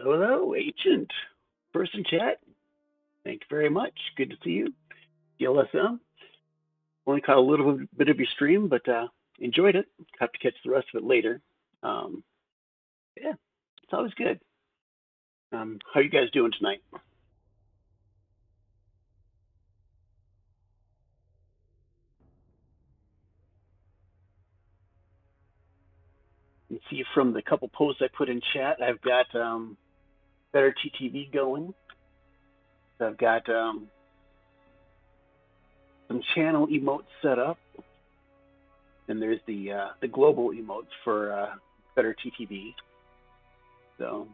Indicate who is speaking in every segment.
Speaker 1: Hello, Ancient Person Chat. Thank you very much. Good to see you. DLSM. Only caught a little bit of your stream, but enjoyed it. Have to catch the rest of it later. Um, yeah, it's always good. How are you guys doing tonight? You can see from the couple posts I put in chat, I've got Better TTV going. I've got some channel emotes set up, and there's the global emotes for Better TTV. So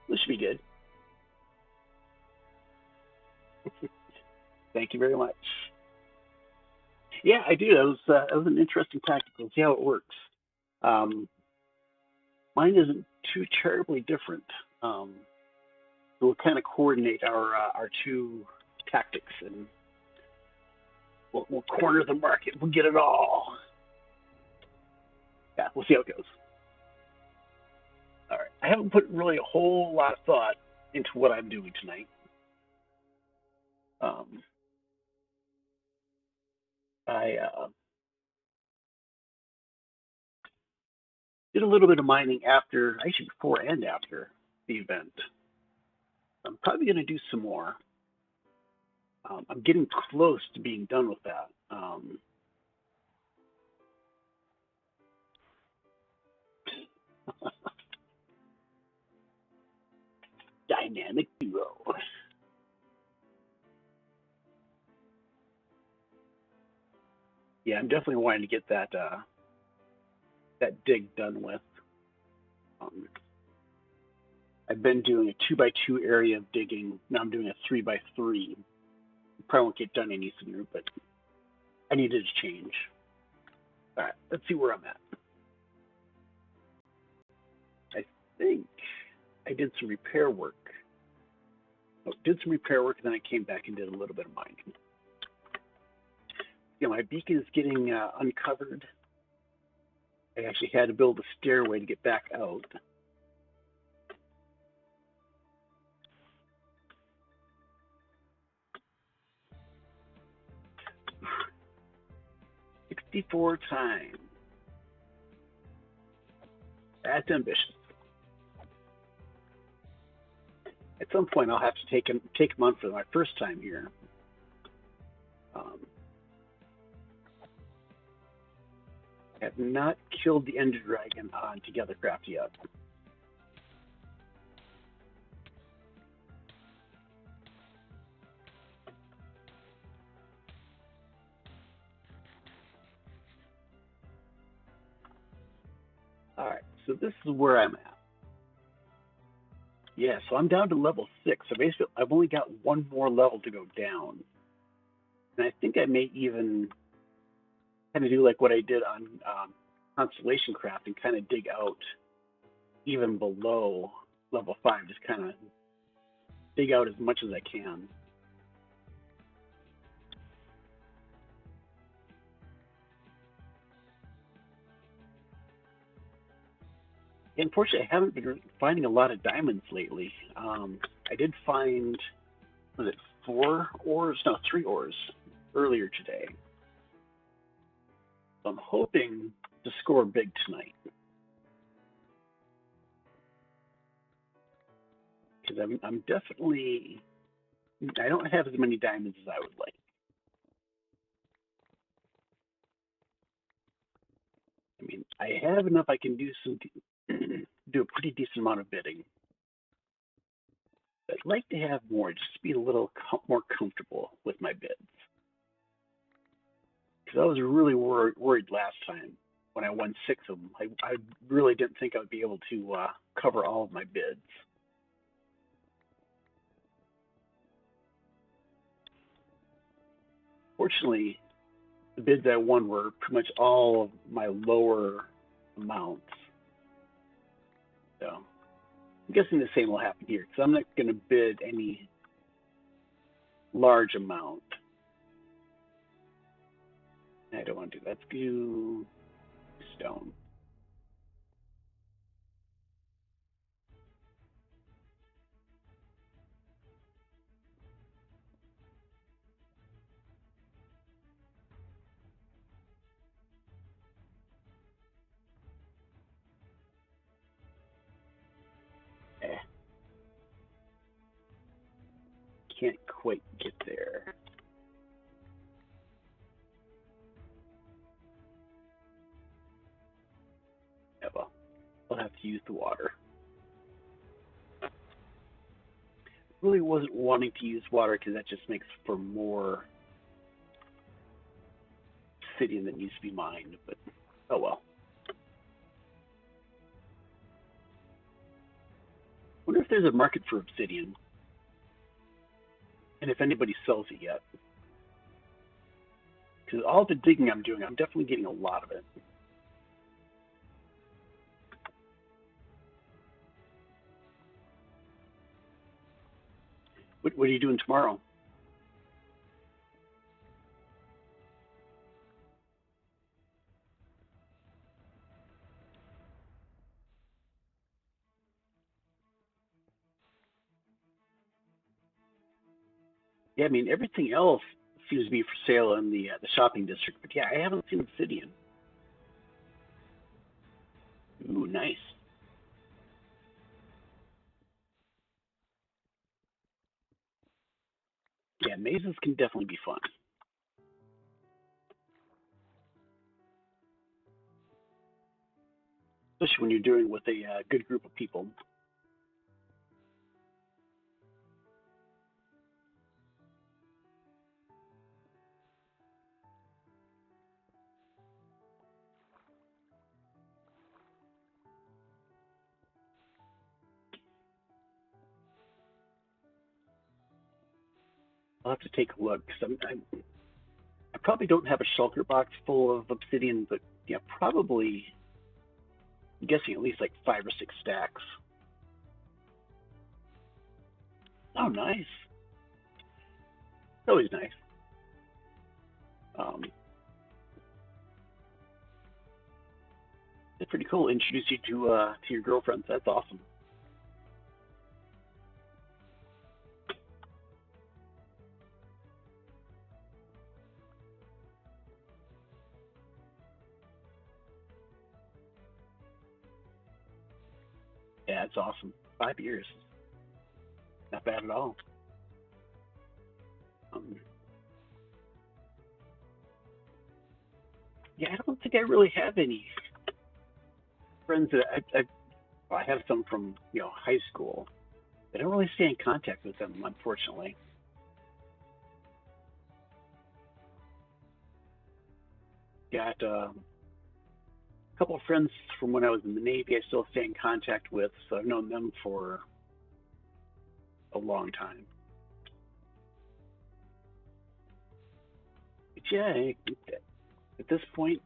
Speaker 1: this should be good. Thank you very much. Yeah, I do. That was an interesting tactic. We'll see how it works. Mine isn't too terribly different. We'll kind of coordinate our two tactics, and we'll corner the market. We'll get it all. Yeah, we'll see how it goes. All right. I haven't put really a whole lot of thought into what I'm doing tonight. I did a little bit of mining actually before and after the event. I'm probably going to do some more. I'm getting close to being done with that. Dynamic duo. Yeah, I'm definitely wanting to get that dig done with. I've been doing a 2x2 area of digging. Now I'm doing a 3x3. Probably won't get done any sooner, but I needed to change. All right, let's see where I'm at. I think I did some repair work. Did some repair work, and then I came back and did a little bit of mining. My beacon is getting uncovered. I actually had to build a stairway to get back out. $64 times. That's ambitious. At some point, I'll have to take him on for my first time here. I have not killed the Ender Dragon on Togethercraft yet. All right, so this is where I'm at. Yeah, so I'm down to level 6. So basically, I've only got one more level to go down. And I think I may even kind of do like what I did on Constellation Craft and kind of dig out even below level 5. Just kind of dig out as much as I can. Unfortunately, I haven't been finding a lot of diamonds lately. I did find, was it 4 ores? No, 3 ores earlier today. So I'm hoping to score big tonight. Because I'm definitely, I don't have as many diamonds as I would like. I mean, I have enough I can do do a pretty decent amount of bidding. I'd like to have more, just to be a little more comfortable with my bids. Because I was really worried last time when I won 6 of them. I really didn't think I would be able to cover all of my bids. Fortunately, the bids I won were pretty much all of my lower amounts. So I'm guessing the same will happen here, because I'm not going to bid any large amount. I don't want to do that. Let's do stone. can't quite get there. Yeah, well, I'll have to use the water. Really wasn't wanting to use water because that just makes for more obsidian that needs to be mined, but oh well. Wonder if there's a market for obsidian, and if anybody sells it yet. Because all the digging I'm doing, I'm definitely getting a lot of it. What are you doing tomorrow? Yeah, I mean everything else seems to be for sale in the shopping district, but yeah, I haven't seen obsidian. Ooh, nice. Yeah, mazes can definitely be fun, especially when you're doing it with a good group of people. I'll have to take a look because I probably don't have a shulker box full of obsidian, but yeah, probably I'm guessing at least like 5 or 6 stacks. Oh, nice. It's always nice. Um, it's pretty cool. Introduce you to your girlfriends. That's awesome. Yeah, it's awesome. 5 years, not bad at all. Um, yeah, I don't think I really have any friends that I have some from high school. I don't really stay in contact with them, unfortunately. Got a couple of friends from when I was in the Navy. I still stay in contact with, so I've known them for a long time. But yeah, at this point,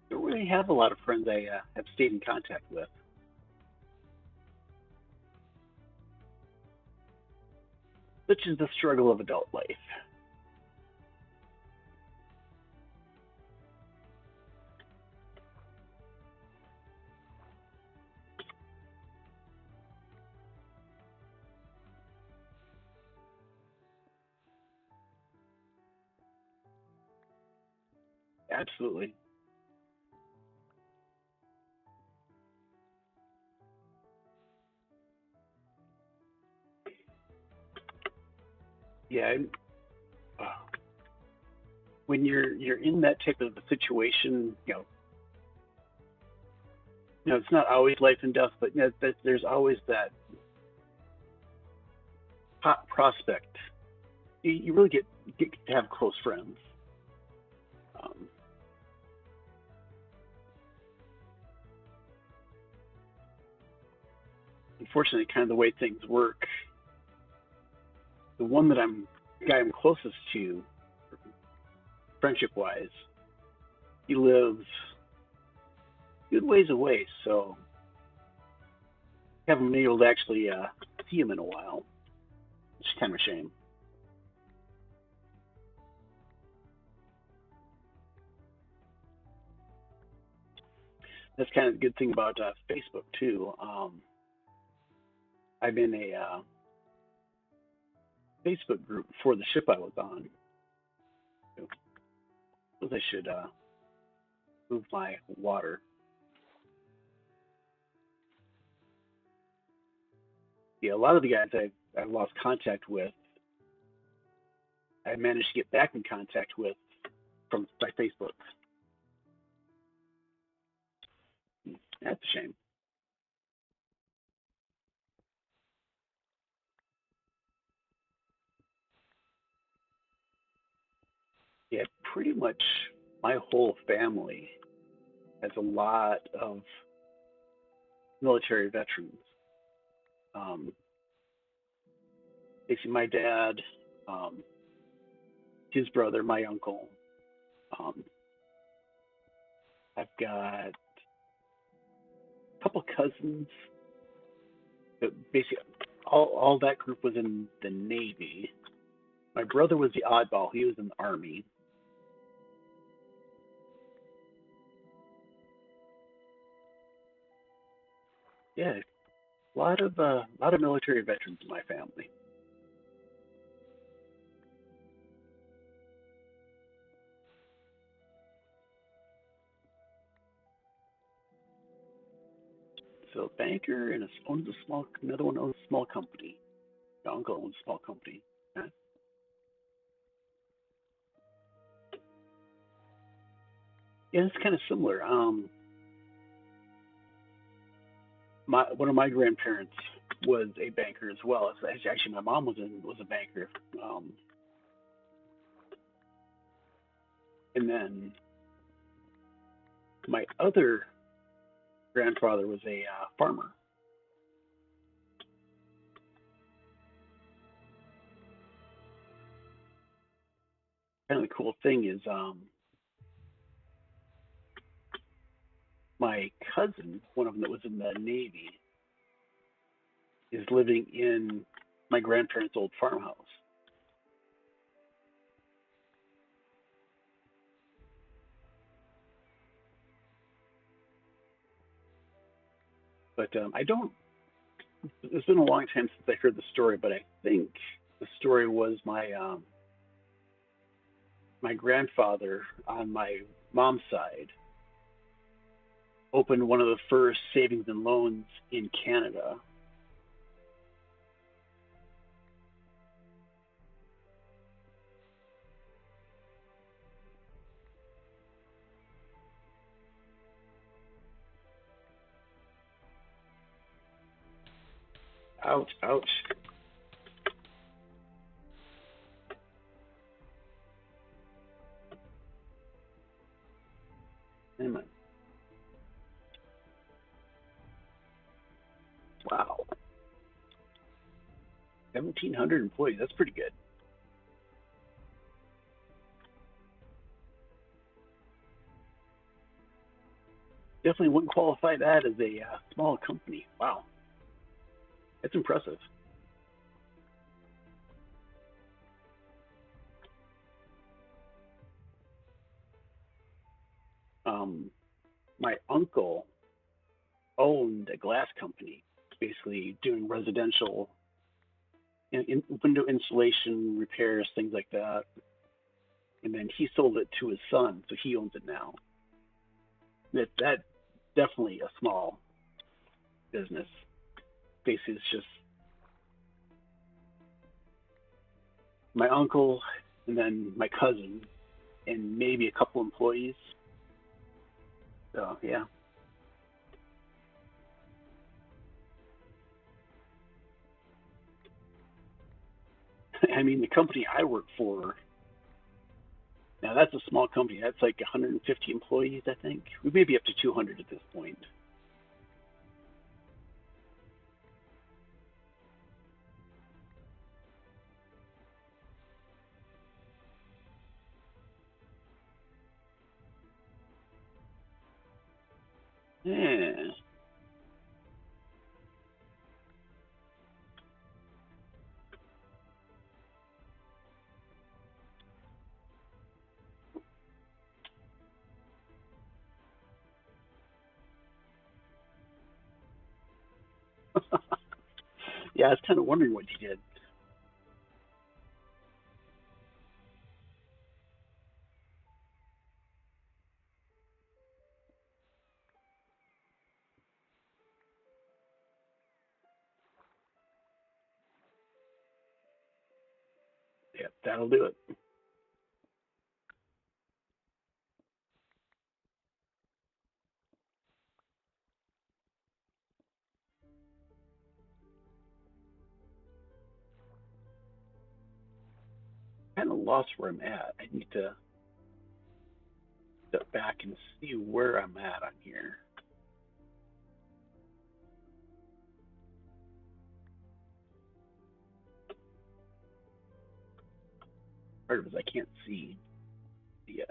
Speaker 1: I don't really have a lot of friends I have stayed in contact with, which is the struggle of adult life. Absolutely. Yeah. Uh, when you're in that type of a situation, it's not always life and death, but there's always that hot prospect. You really get to have close friends. Um, Unfortunately, kind of the way things work, the one that guy I'm closest to, friendship wise, he lives a good ways away, so haven't been able to actually see him in a while. It's kind of a shame. That's kind of the good thing about Facebook too. I'm in a Facebook group for the ship I was on. So I should move my water. Yeah, a lot of the guys I lost contact with, I managed to get back in contact with from by Facebook. That's a shame. Yeah, pretty much my whole family has a lot of military veterans. Um, Basically, my dad, um, his brother, my uncle. Um, I've got a couple cousins. But basically, all that group was in the Navy. My brother was the oddball. He was in the Army. Yeah, a lot of military veterans in my family. So a banker and owns a small, another one owns a small company. My uncle owns a small company. Yeah, yeah, it's kind of similar. My one of my grandparents was a banker as well. Actually, my mom was a banker. Um, and then my other grandfather was a farmer. Kind of the cool thing is, my cousin, one of them that was in the Navy, is living in my grandparents' old farmhouse. But I don't. It's been a long time since I heard the story, but I think the story was my grandfather on my mom's side opened one of the first savings and loans in Canada. Ouch! Ouch! Anyway, wow, 1,700 employees. That's pretty good. Definitely wouldn't qualify that as a small company. Wow, that's impressive. Um, my uncle owned a glass company, basically doing residential window installation, repairs, things like that. And then he sold it to his son, so he owns it now. That definitely a small business. Basically, it's just my uncle and then my cousin and maybe a couple employees. So yeah, I mean the company I work for now, that's a small company. That's like 150 employees, I think. We may be up to 200 at this point. Yeah. Yeah, I was kind of wondering what you did. Yep, that'll do it. Kind of lost where I'm at. I need to step back and see where I'm at on here. Part of it is I can't see the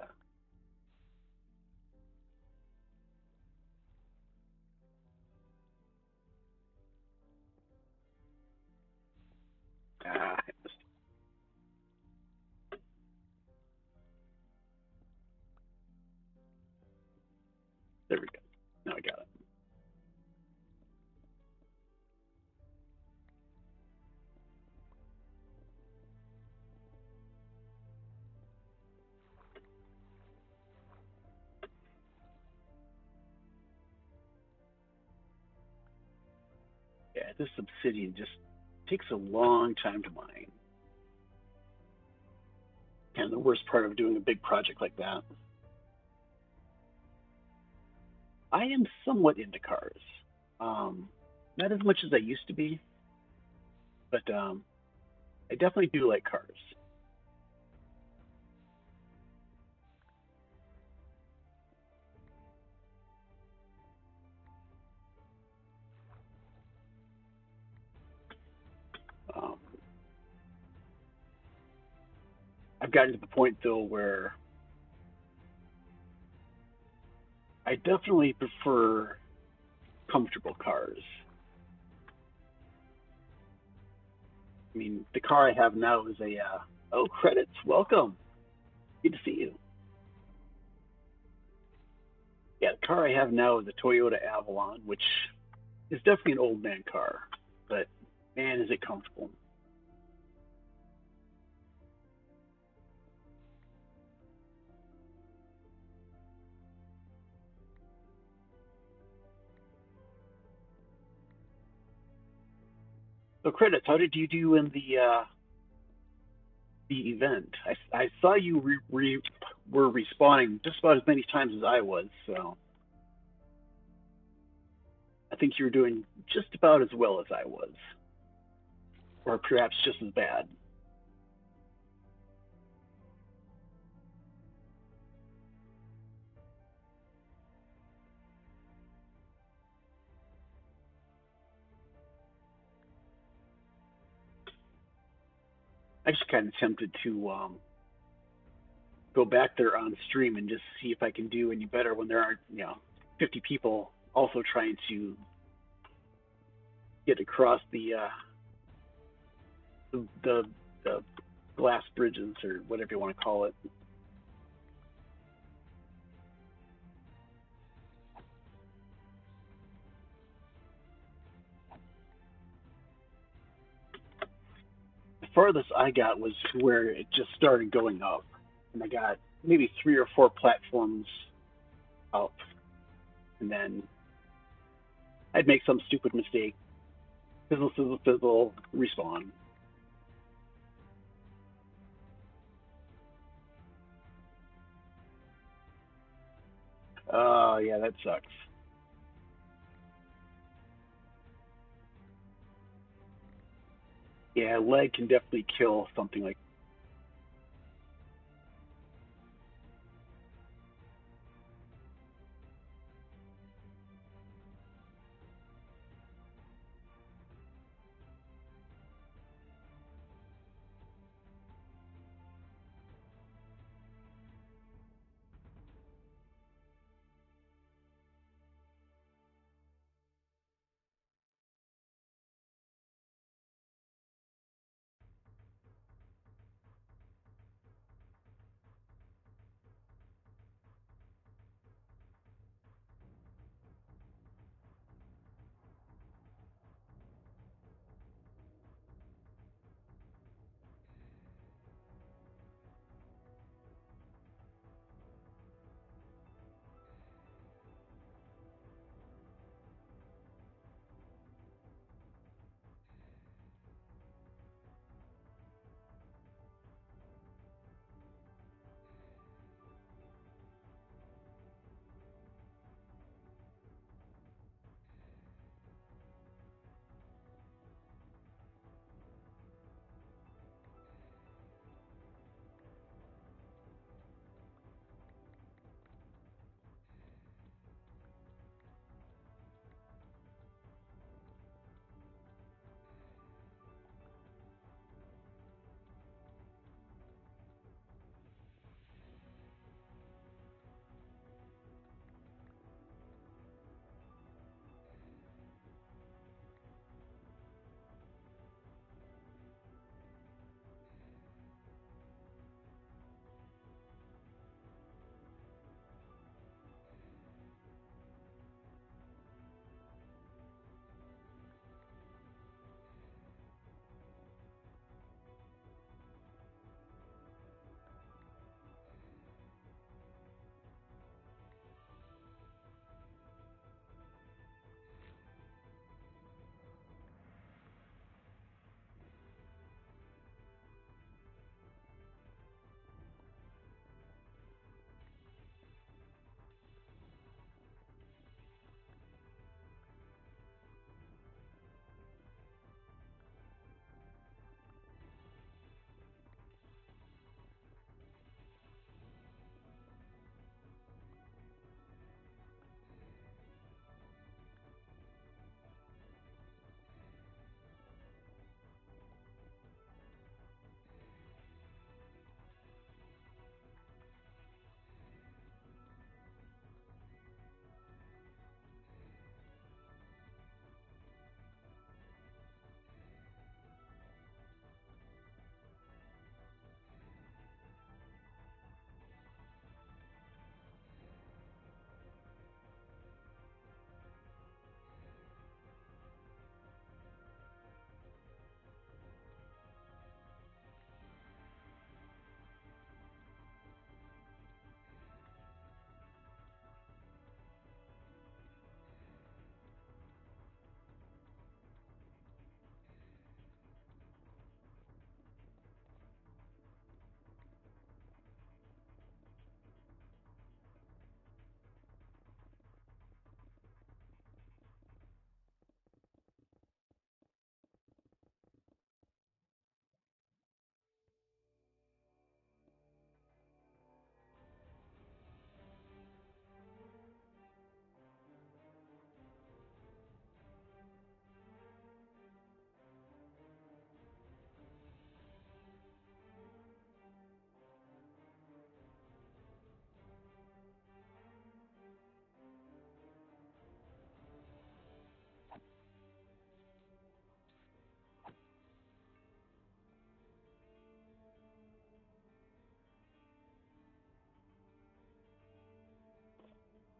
Speaker 1: I missed there we go. Now I got it. Yeah, this obsidian just takes a long time to mine. And the worst part of doing a big project like that. I am somewhat into cars. Not as much as I used to be, but I definitely do like cars. Um, I've gotten to the point though where I definitely prefer comfortable cars. I mean, the car I have now is a oh credits, welcome, good to see you. Yeah, the car I have now is a Toyota Avalon, which is definitely an old man car, but man, is it comfortable. So credits, how did you do in the event? I saw you were respawning just about as many times as I was, so I think you were doing just about as well as I was, or perhaps just as bad. I just kind of tempted to go back there on stream and just see if I can do any better when there aren't 50 people also trying to get across the the glass bridges or whatever you want to call it. The farthest I got was where it just started going up, and I got maybe 3 or 4 platforms up, and then I'd make some stupid mistake, fizzle, fizzle, fizzle, respawn. Oh, yeah, that sucks. Yeah, lag can definitely kill something like.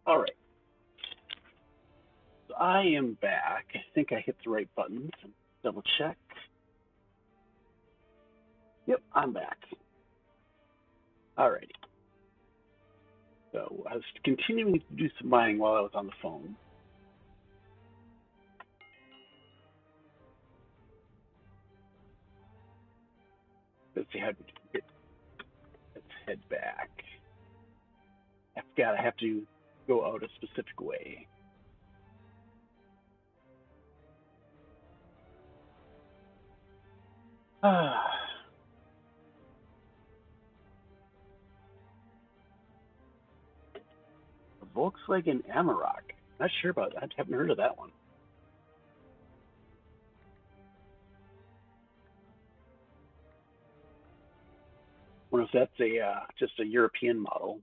Speaker 1: All right. So I am back. I think I hit the right buttons. Double check. Yep, I'm back. All righty. So I was continuing to do some mining while I was on the phone. Let's see how let's head back. I forgot I have to go out a specific way. Ah. Volkswagen Amarok. Not sure about that. I haven't heard of that one. Wonder if that's a just a European model.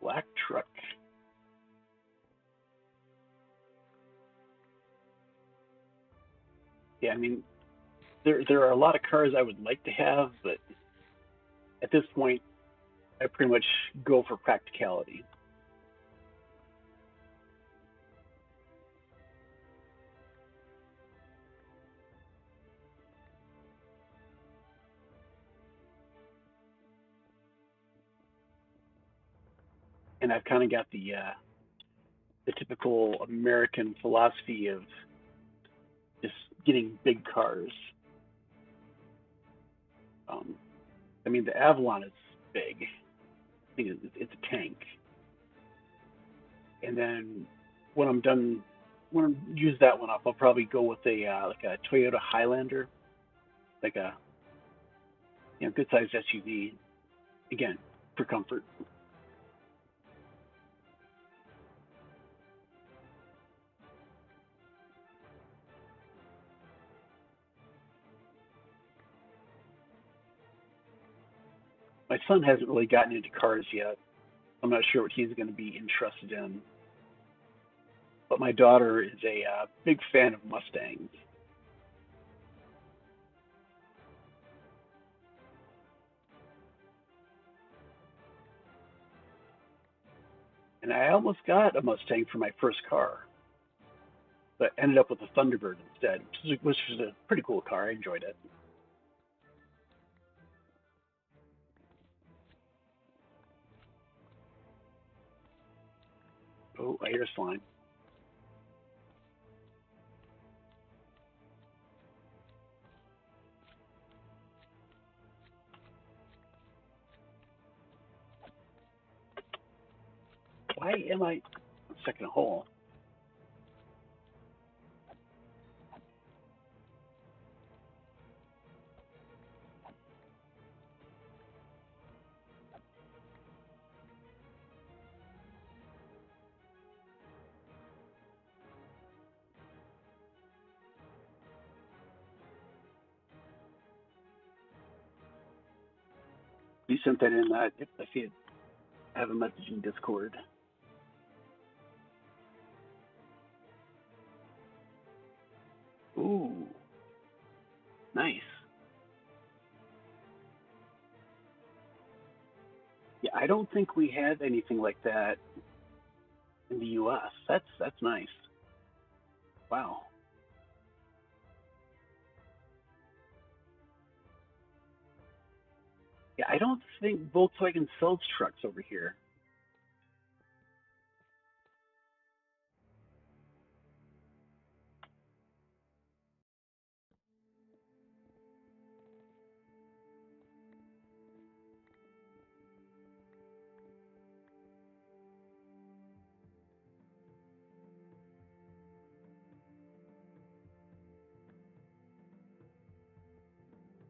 Speaker 1: Black truck. Yeah, I mean, there are a lot of cars I would like to have, but at this point, I pretty much go for practicality. And I've kind of got the typical American philosophy of just getting big cars. Um, I mean, the Avalon is big. I think it's a tank. And then when I'm done, when I use that one up, I'll probably go with a like a Toyota Highlander, like a good sized SUV. Again, for comfort. My son hasn't really gotten into cars yet. I'm not sure what he's going to be interested in. But my daughter is a big fan of Mustangs. And I almost got a Mustang for my first car, but ended up with a Thunderbird instead, which was a pretty cool car. I enjoyed it. Oh, I hear a slime. Why am I stuck in a hole? You sent that in. I see it. I have a message in Discord. Ooh, nice. Yeah, I don't think we had anything like that in the U.S. That's nice. Wow. Yeah, I don't think Volkswagen sells trucks over here.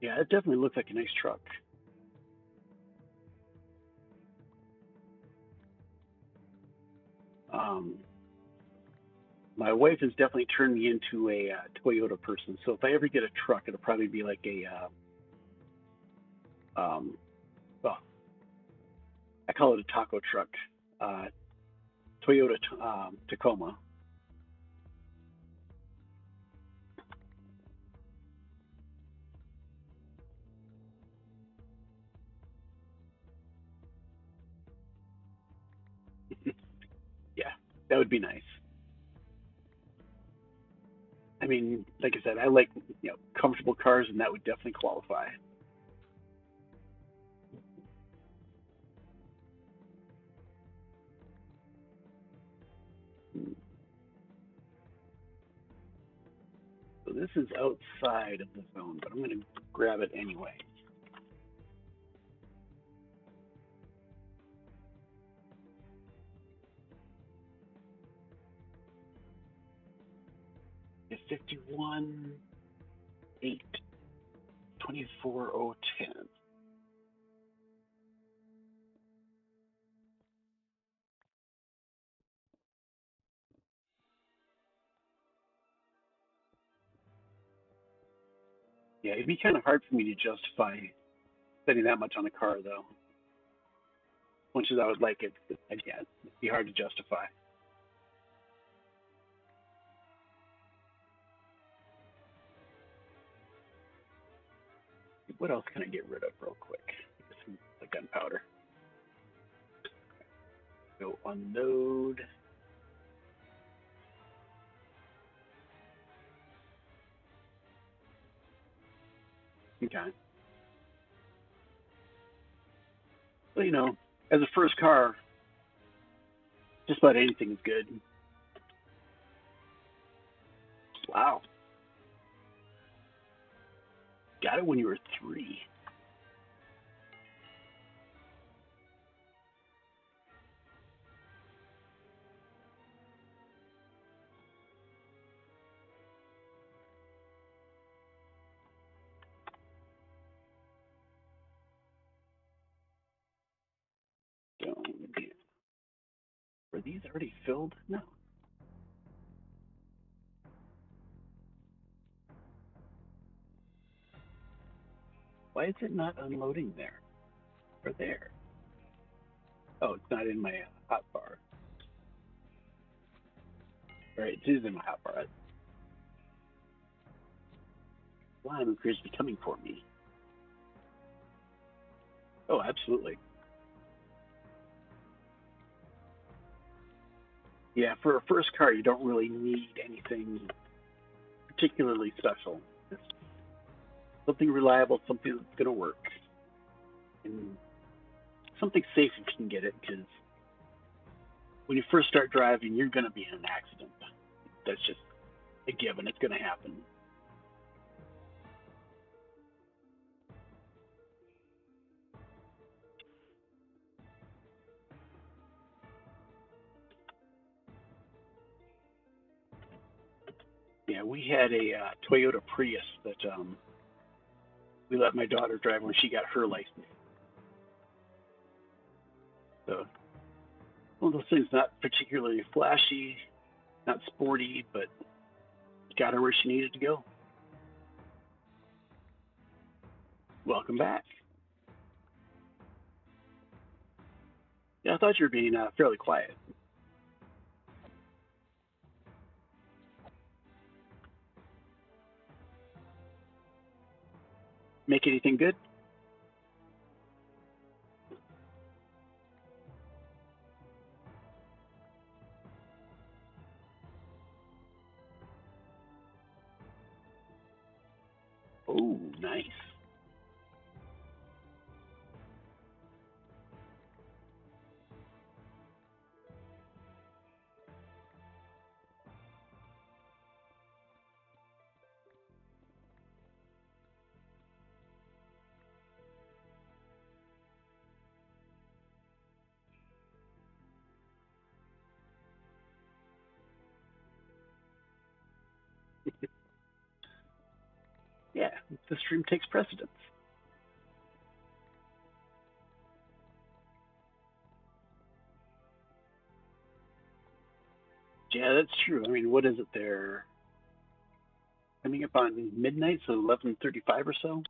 Speaker 1: Yeah, it definitely looks like a nice truck. Um, my wife has definitely turned me into a Toyota person. So if I ever get a truck, it'll probably be like a well, I call it a taco truck. Uh, Toyota Tacoma. Yeah, that would be nice. I mean, like I said, I like comfortable cars, and that would definitely qualify. So this is outside of the zone, but I'm going to grab it anyway. It's 51, 8, 24, 0, 10. Yeah, it'd be kind of hard for me to justify spending that much on a car, though. As much as I would like it, again, it'd be hard to justify. What else can I get rid of real quick? Some like gunpowder. Go unload. Okay. Well, as a first car, just about anything is good. Wow. Got it when you were 3. Were these already filled? No. Why is it not unloading there? Or there? Oh, it's not in my hot bar. All right, it is in my hot bar. Slime appears to be coming for me. Oh, absolutely. Yeah, for a first car, you don't really need anything particularly special. It's something reliable, something that's going to work, and something safe if you can get it. Because when you first start driving, you're going to be in an accident. That's just a given. It's going to happen. Yeah, we had a Toyota Prius that we let my daughter drive when she got her license. So one of those things, not particularly flashy, not sporty, but got her where she needed to go. Welcome back. Yeah, I thought you were being fairly quiet. Make anything good? Oh, nice. Yeah, the stream takes precedence. Yeah, that's true. I mean, what is it there? Coming up on midnight, so 11:35 or so.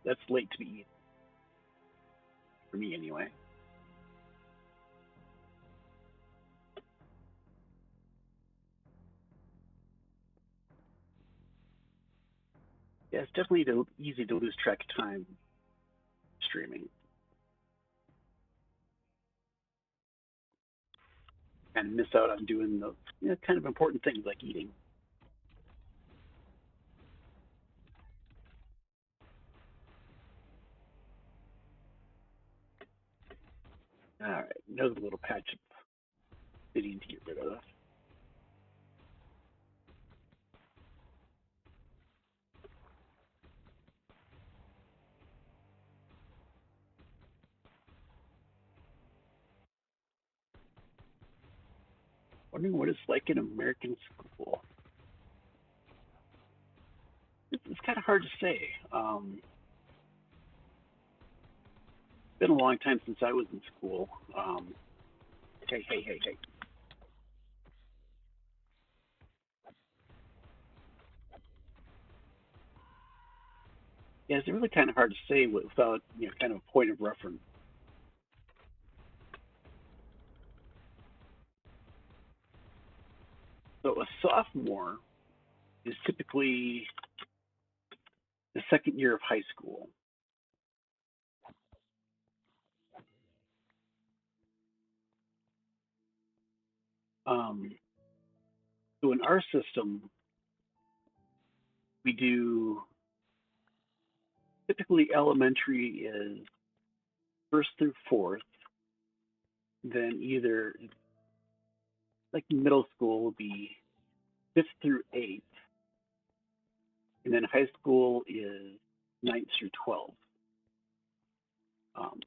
Speaker 1: that's late to be eating for me anyway. Yeah, it's definitely easy to lose track of time streaming and miss out on doing the kind of important things like eating. All right, another little patch of obsidian to get rid of. Wondering what it's like in American school. It's kind of hard to say. It's been a long time since I was in school. Hey. Yeah, it's really kind of hard to say without kind of a point of reference. So a sophomore is typically the second year of high school. Um, so in our system, we do typically elementary is first through fourth, then either like middle school will be fifth through eighth, and then high school is ninth through 12th. Um,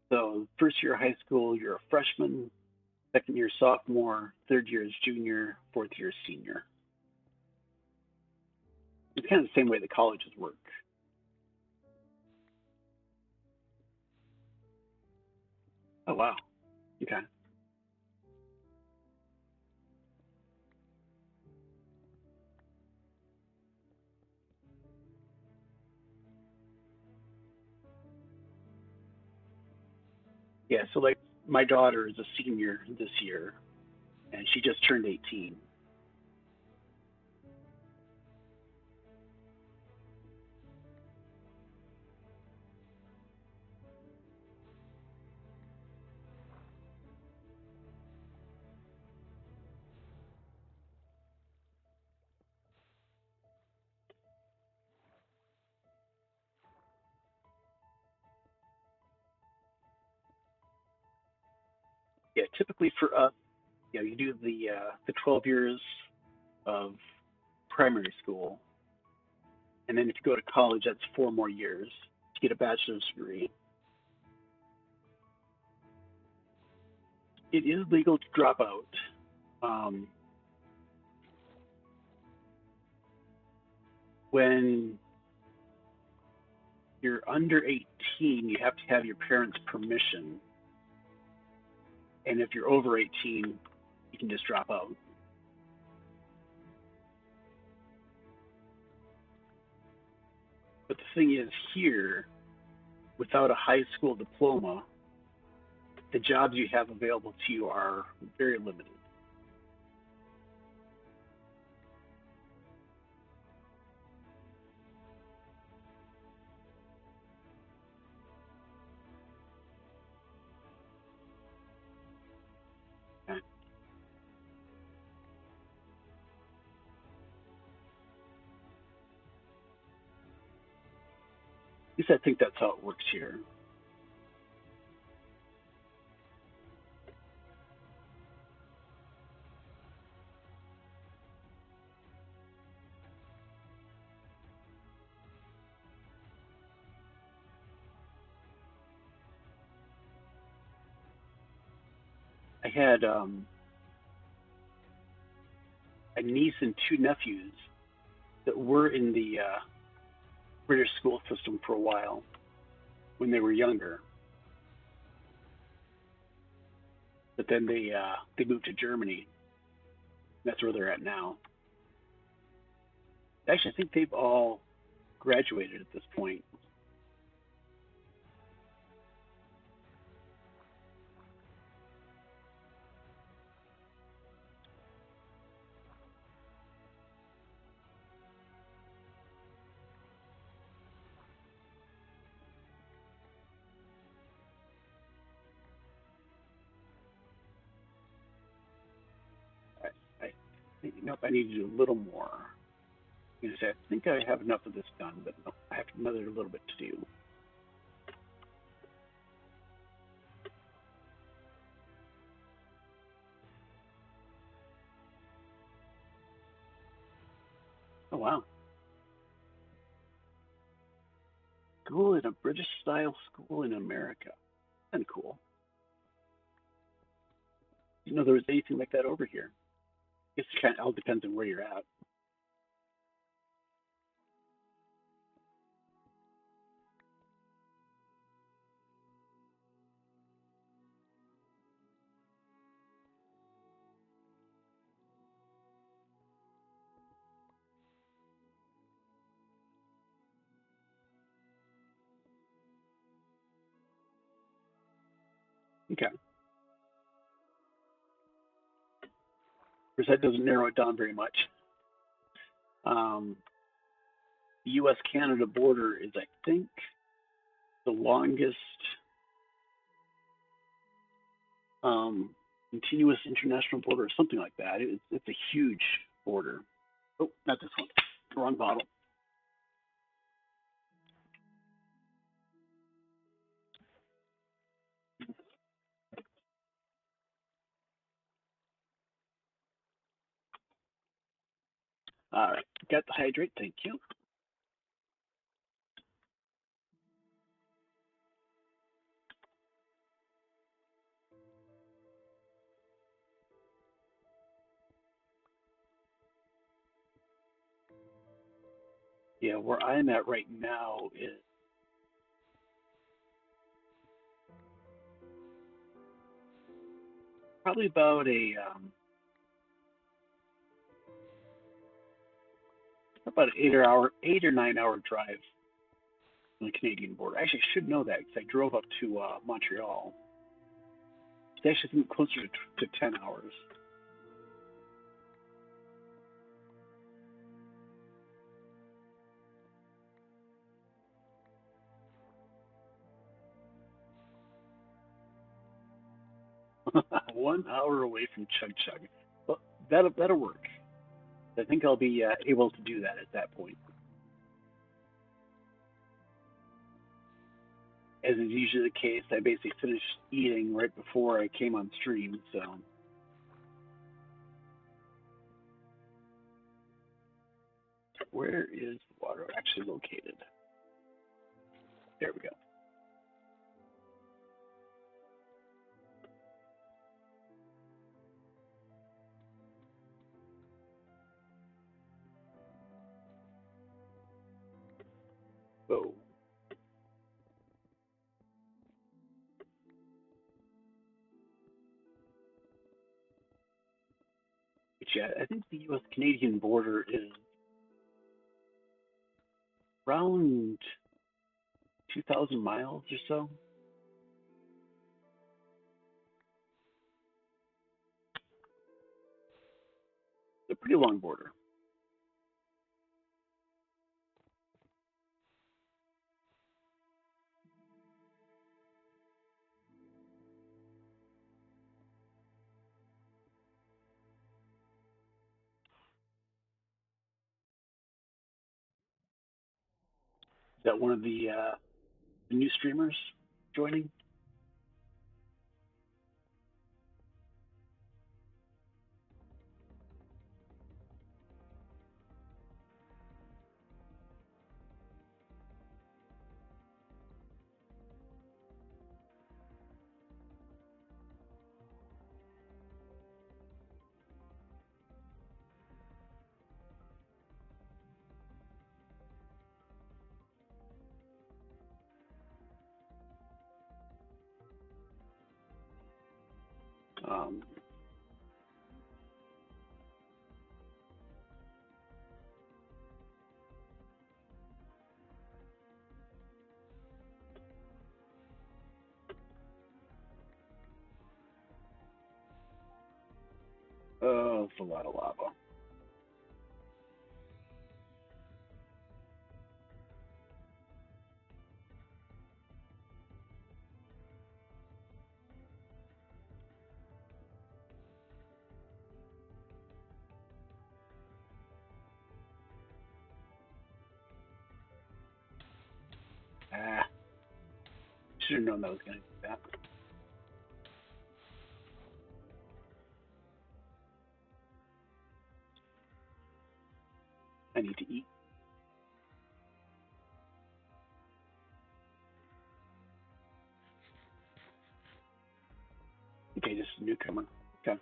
Speaker 1: so first year of high school, you're a freshman, second year sophomore, third year is junior, fourth year is senior. It's kind of the same way the colleges work. Oh wow. Okay. Yeah, so like my daughter is a senior this year and she just turned 18. Yeah, typically for us, you do the 12 years of primary school, and then if you go to college, that's 4 more years to get a bachelor's degree. It is legal to drop out. Um, when you're under 18, you have to have your parents' permission, and if you're over 18, you can just drop out. But the thing is, here, without a high school diploma, the jobs you have available to you are very limited. At least I think that's how it works here. I had a niece and two nephews that were in the British school system for a while when they were younger, but then they moved to Germany. That's where they're at now. Actually, I think they've all graduated at this point. I nope, I need to do a little more. I think I have enough of this done, but no, I have another little bit to do. Oh wow. School in a British style school in America. Kind of cool. You know there was anything like that over here. It kind of all depends on where you're at. Okay. Because that doesn't narrow it down very much. Um, the U.S.-Canada border is, I think, the longest continuous international border, or something like that. It's a huge border. Oh, not this one. Wrong bottle. All right, got the hydrate. Thank you. Yeah, where I'm at right now is probably about an 8 or 9 hour drive from the Canadian border. Actually, I should know that because I drove up to Montreal. It's actually closer to 10 hours. One hour away from Chug Chug. Well, that'll work. I think I'll be able to do that at that point. As is usually the case, I basically finished eating right before I came on stream, so where is the water actually located? There we go. Oh, but yeah, I think the U.S. Canadian border is around 2,000 miles or so. It's a pretty long border. Is that one of the new streamers joining? Um, Oh, it's a lot of lava. Ah, should have known that was going to do that. I need to eat. Okay, just a newcomer. Okay.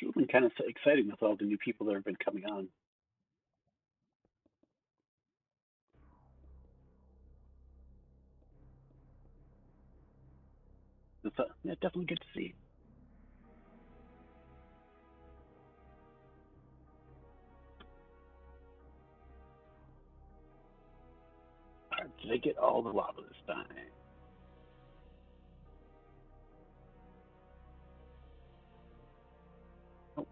Speaker 1: It's been kind of exciting with all the new people that have been coming on. It's yeah, definitely good to see. All right, did I get all the lava this time? Oh,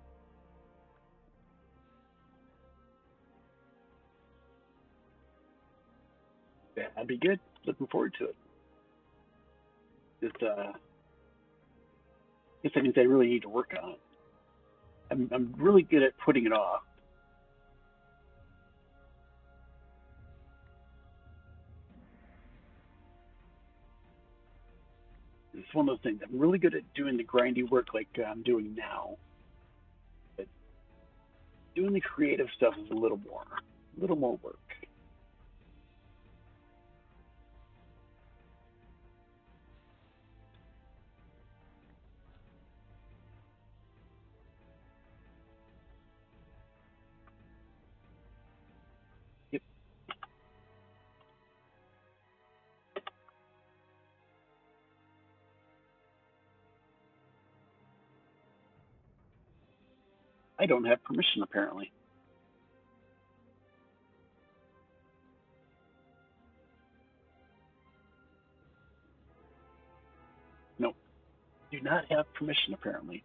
Speaker 1: yeah, that'd be good. Looking forward to it. Just, guess that means I really need to work on it. I'm really good at putting it off. It's one of those things. I'm really good at doing the grindy work like I'm doing now, but doing the creative stuff is a little more work. Yep. I don't have permission apparently. No, do not have permission apparently.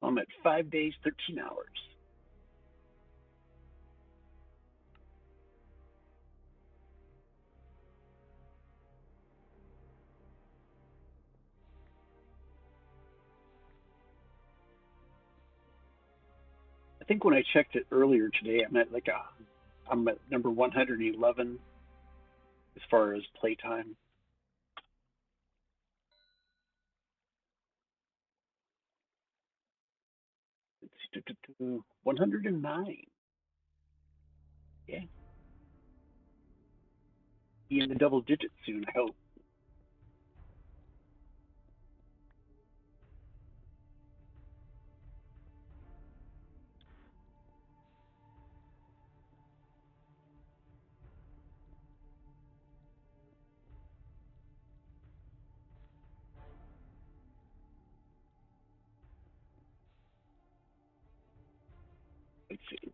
Speaker 1: I'm at 5 days, 13 hours. I think when I checked it earlier today, I'm at number 111 as far as playtime. It's 109. Yeah, be in the double digits soon. I hope. Let's see.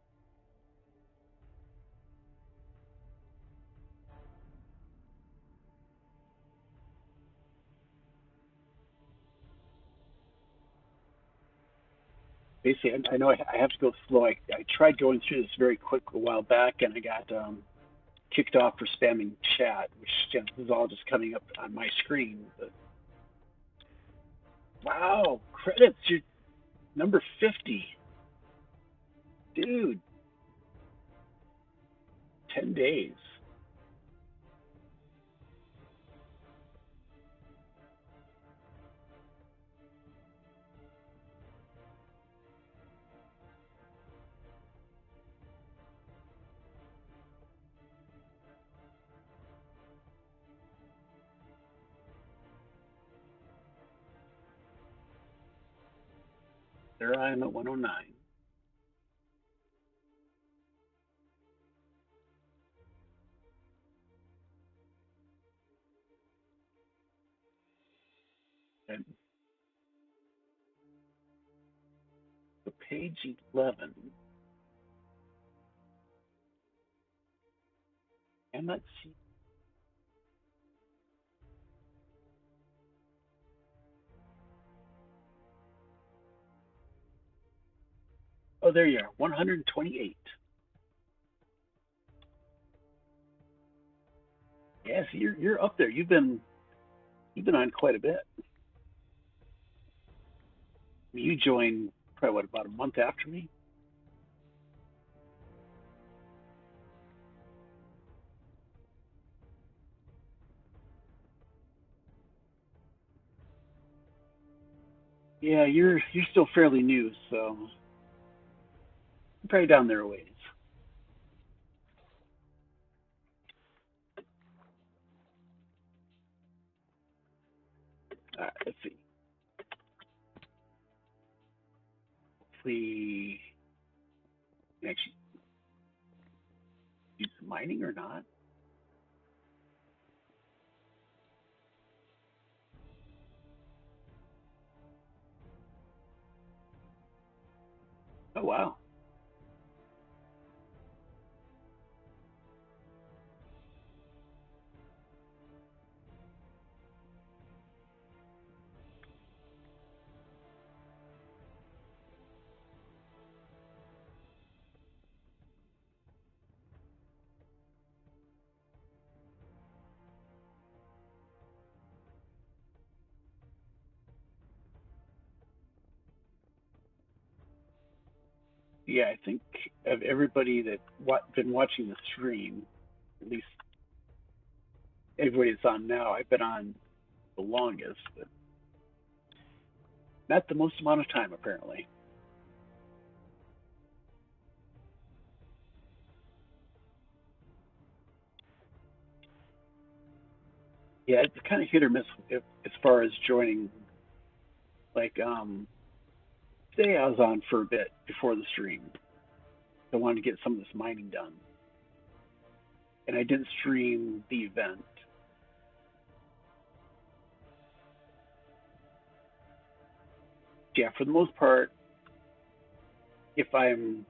Speaker 1: Basically, I know I have to go slow. I tried going through this very quick a while back, and I got kicked off for spamming chat, which is all just coming up on my screen. But wow, credits! You're number 50. Dude, 10 days. There I am at 109. And so page 11. And let's see. Oh, there you are, 128. Yes, you're up there. You've been on quite a bit. I mean, you joined probably what, about a month after me. Yeah, you're still fairly new, so you're probably down there a ways. All right, let's see. Hopefully, can actually do some mining or not. Oh wow. Yeah, I think of everybody that been watching the stream, at least everybody that's on now, I've been on the longest, but not the most amount of time apparently. Yeah, it's kind of hit or miss as far as joining. Like, today I was on for a bit before the stream. I wanted to get some of this mining done, and I didn't stream the event. Yeah, for the most part, if I'm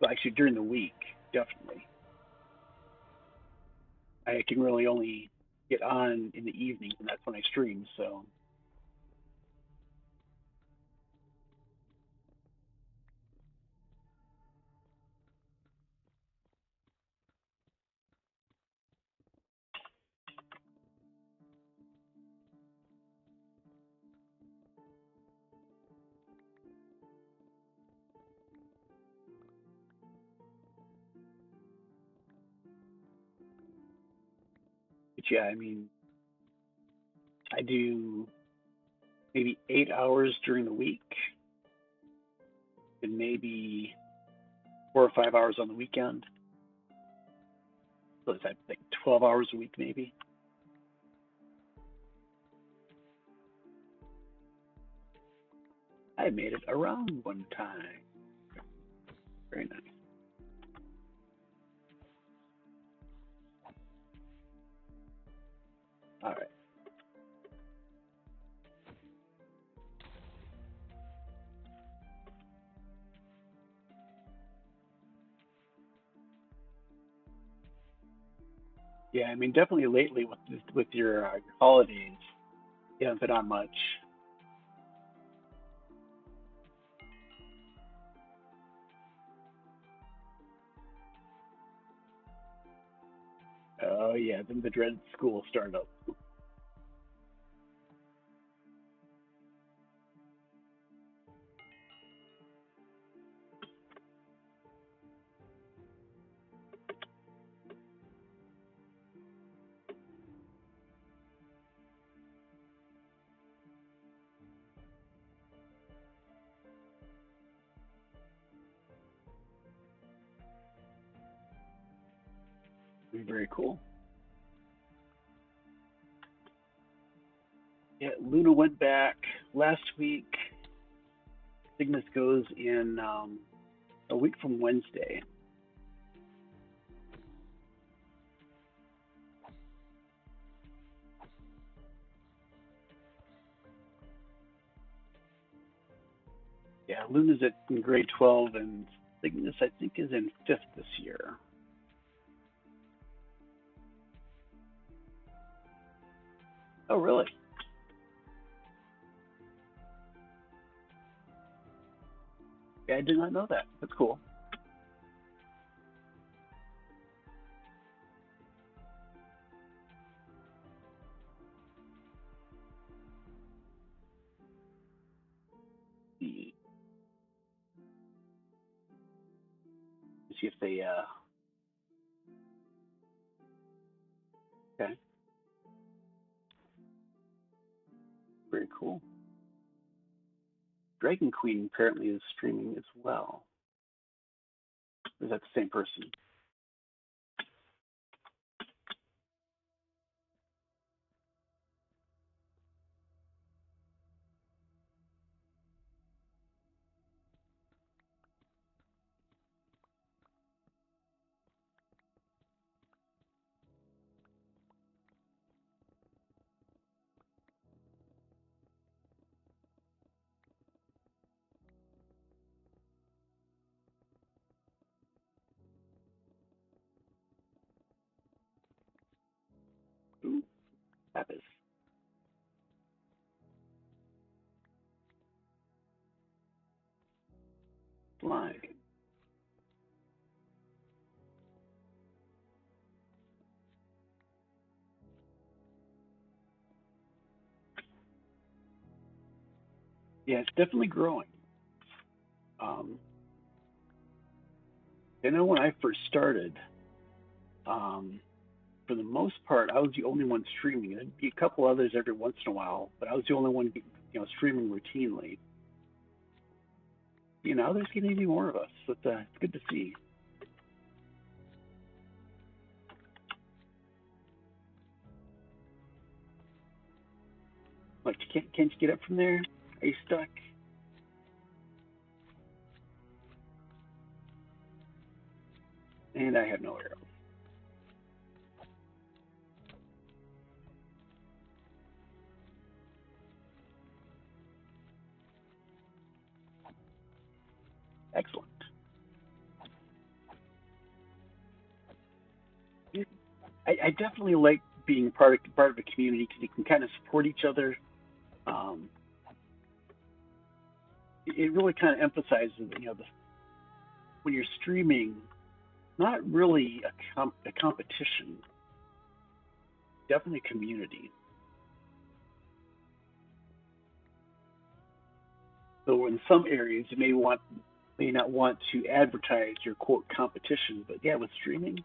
Speaker 1: well, actually during the week, definitely, I can really only get on in the evenings, and that's when I stream. So but yeah, I mean, I do maybe 8 hours during the week, and maybe 4 or 5 hours on the weekend. So it's I think 12 hours a week maybe. I made it around one time. Very nice. All right. Yeah, I mean, definitely lately with your holidays, you haven't been on much. Oh yeah, then the dreaded school startup. Very cool. Yeah, Luna went back last week. Cygnus goes in a week from Wednesday. Yeah, Luna's in grade 12, and Cygnus, I think, is in 5th this year. Oh, really? Yeah, I did not know that. That's cool. See if they. Okay, very cool. Dragon Queen apparently is streaming as well. Is that the same person? Ooh, Pappas. Slime. Yeah, it's definitely growing. Um, I know when I first started, um, for the most part, I was the only one streaming. There'd be a couple others every once in a while, but I was the only one, streaming routinely. Now there's getting to be more of us. So it's good to see. Like, can't you get up from there? Are you stuck? And I have no arrows. Excellent. I definitely like being part of a community because you can kind of support each other. Um, it really kind of emphasizes, when you're streaming, not really a competition, definitely a community. So in some areas, you may not want to advertise your quote competition, but yeah, with streaming,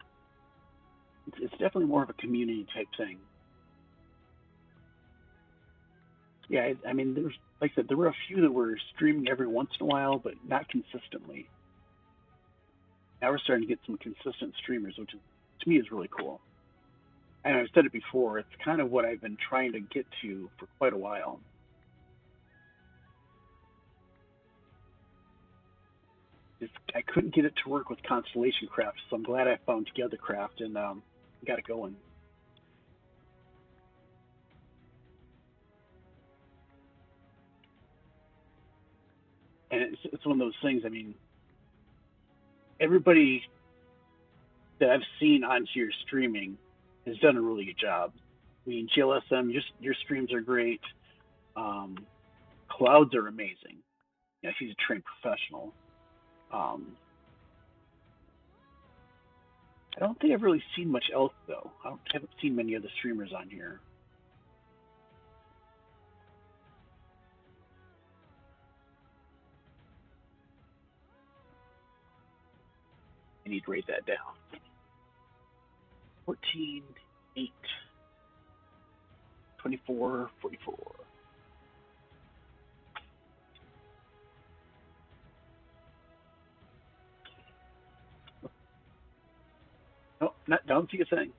Speaker 1: it's definitely more of a community type thing. Yeah, I mean, there's like I said, there were a few that were streaming every once in a while, but not consistently. Now we're starting to get some consistent streamers, which is, to me, is really cool. And I've said it before, it's kind of what I've been trying to get to for quite a while. I couldn't get it to work with Constellation Craft, so I'm glad I found Together Craft and got it going. And it's one of those things. I mean, everybody that I've seen on here streaming has done a really good job. I mean, GLSM, your streams are great. Um, Clouds are amazing. Yeah, she's a trained professional. Um, I don't think I've really seen much else though. Haven't seen many other streamers on here. I need to write that down. 14, 8, 24, 44. Oh, Not, don't see a thing.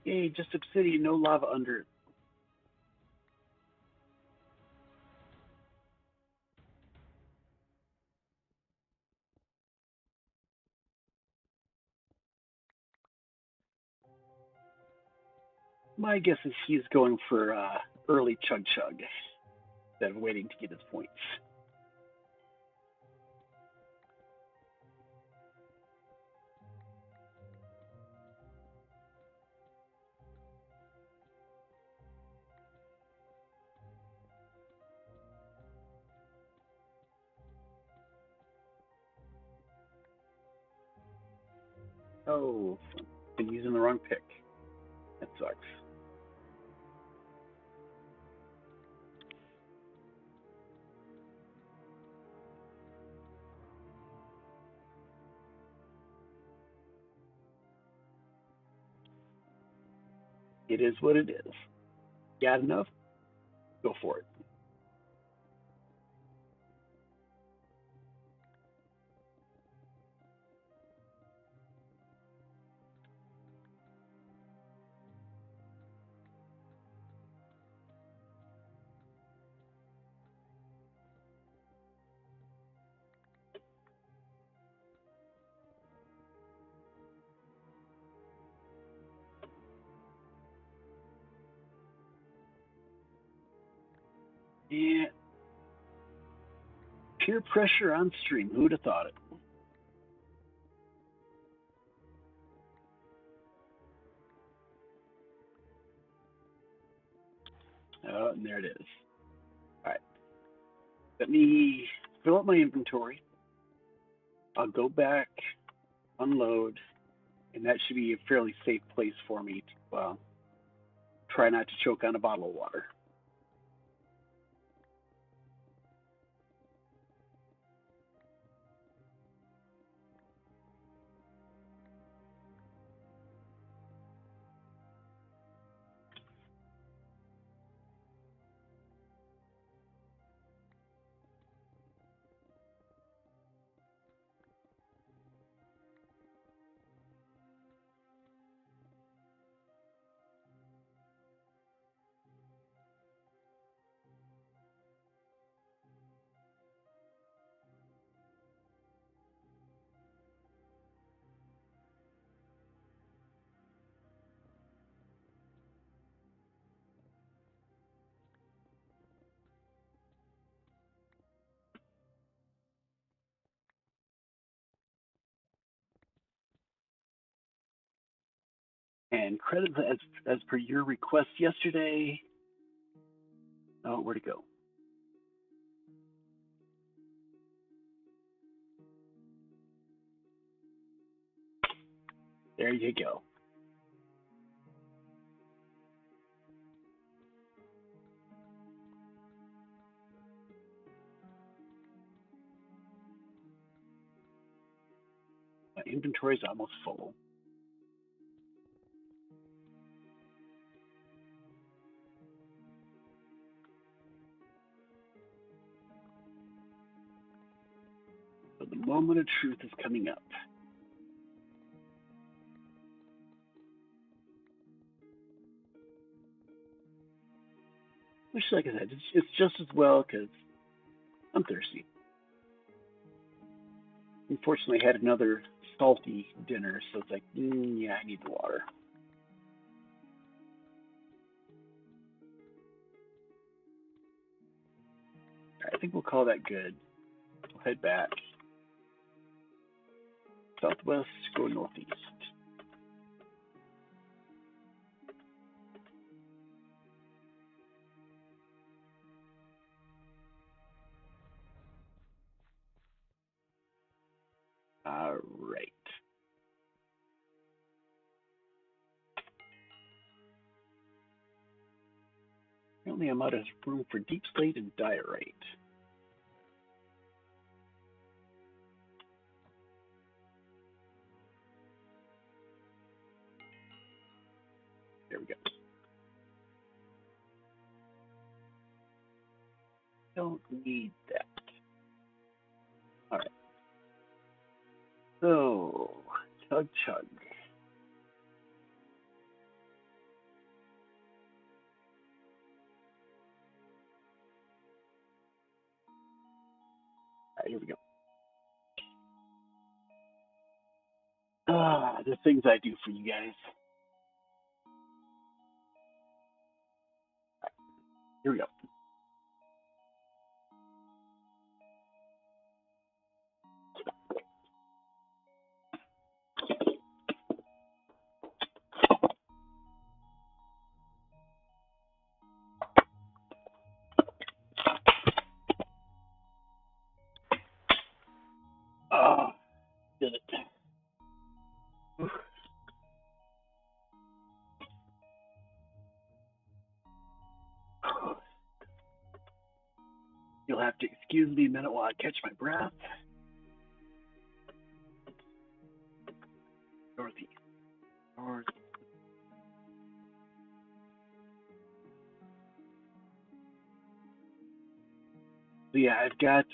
Speaker 1: Yay, just obsidian, no lava under it. My guess is he's going for early chug chug instead of waiting to get his points. Oh, been using the wrong pick. That sucks. It is what it is. Got enough? Go for it. Yeah. Peer pressure on stream. Who'd have thought it? Oh, and there it is. All right. Let me fill up my inventory. I'll go back, unload, and that should be a fairly safe place for me to try not to choke on a bottle of water. And credits as per your request yesterday. Oh, where'd it go? There you go. My inventory is almost full. So the moment of truth is coming up. Which, like I said, it's just as well because I'm thirsty. Unfortunately, I had another salty dinner, so it's like, yeah, I need the water. I think we'll call that good. We'll head back. Southwest, go northeast. All right. Apparently, I'm out of room for deep slate and diorite. There we go. Don't need that. All right. So, chug chug. All right, here we go. The things I do for you guys. Right, here we go. Did it. You'll have to excuse me a minute while I catch my breath. Northeast. North. So yeah, I've got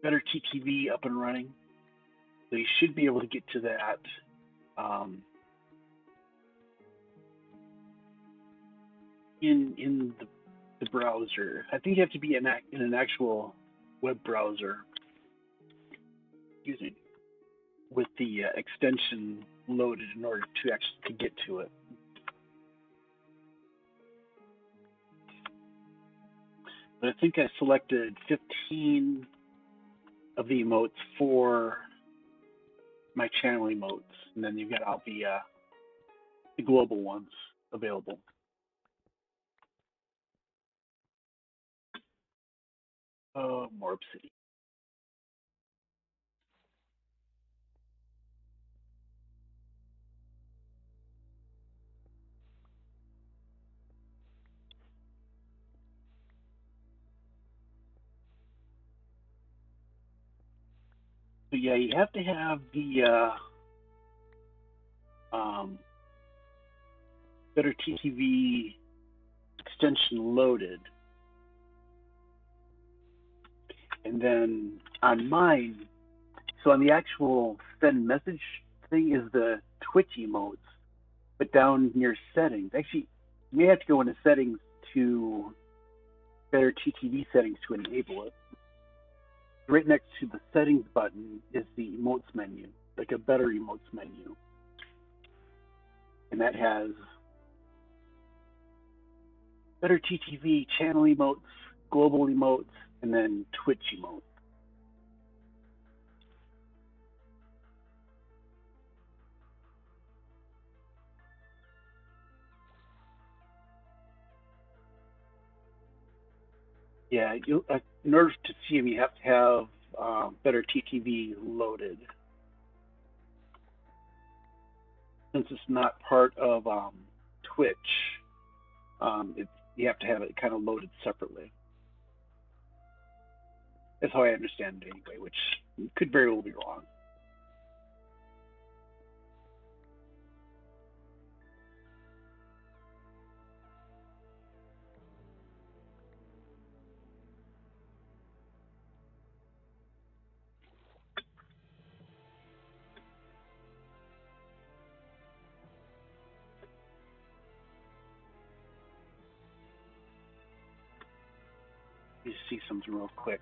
Speaker 1: Better TTV up and running. So you should be able to get to that in the browser. I think you have to be in an actual web browser. Excuse me, with the extension loaded in order to actually get to it. But I think I selected 15 of the emotes for my channel emotes, and then you've got all the global ones available. Oh, more Obsidian. So yeah, you have to have the Better TTV extension loaded. And then on mine, so on the actual send message thing is the Twitch emotes, but down near settings, actually, you may have to go into settings to Better TTV settings to enable it. Right next to the settings button is the emotes menu, like a Better emotes menu. And that has Better TTV channel emotes, global emotes, and then Twitch emotes. Yeah, in order to see them, you have to have Better TTV loaded. Since it's not part of Twitch, you have to have it kind of loaded separately. That's how I understand it anyway, which could very well be wrong. Let me see something real quick.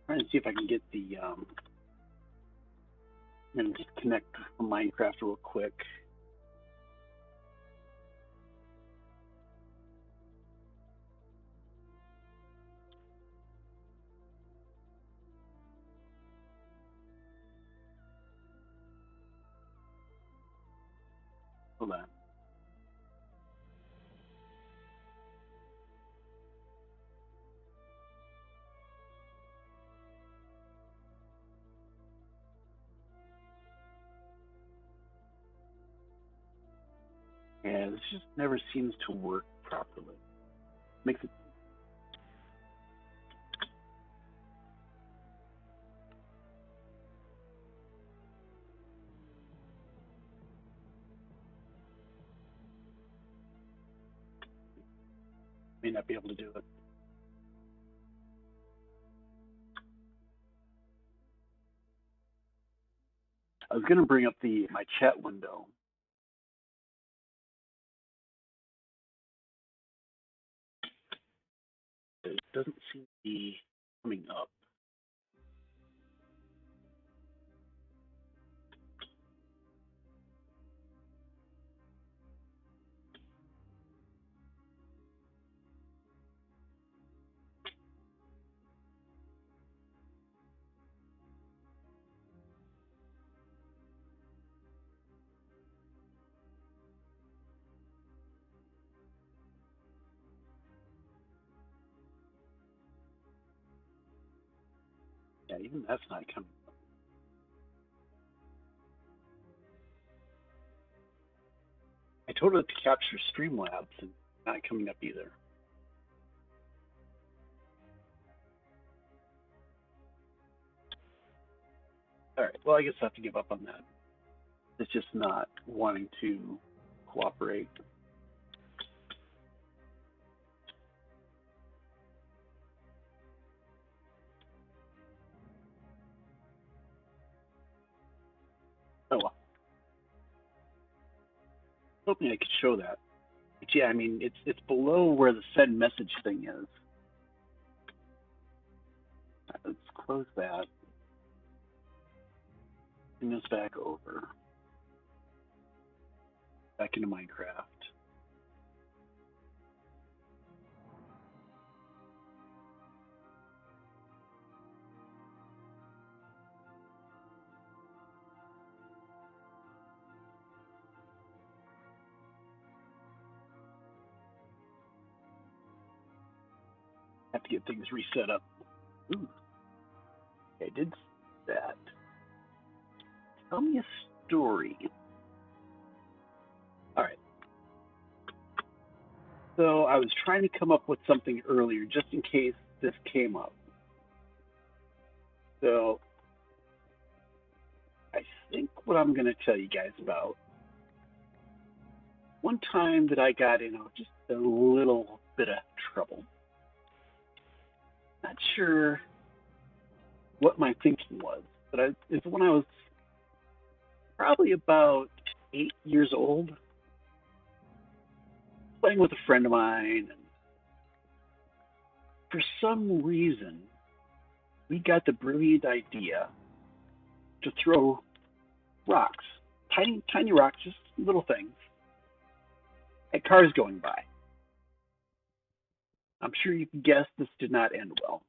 Speaker 1: Trying to see if I can get the and just connect from Minecraft real quick. Hold on. Yeah, this just never seems to work properly. Makes it. May not be able to do it. I was going to bring up my chat window. It doesn't seem to be coming up. Yeah, even that's not coming up. I told it to capture Streamlabs and not coming up either. All right, well, I guess I have to give up on that. It's just not wanting to cooperate. Oh well. Hoping I could show that. But yeah, I mean, it's below where the send message thing is. Let's close that. Bring this back over. Back into Minecraft. Have to get things reset up. Ooh, I did that. Tell me a story. All right. So I was trying to come up with something earlier just in case this came up. So I think what I'm going to tell you guys about one time that I got in just a little bit of trouble. Not sure what my thinking was, but it's when I was probably about 8 years old, playing with a friend of mine, and for some reason, we got the brilliant idea to throw rocks, tiny, tiny rocks, just little things, at cars going by. I'm sure you can guess this did not end well.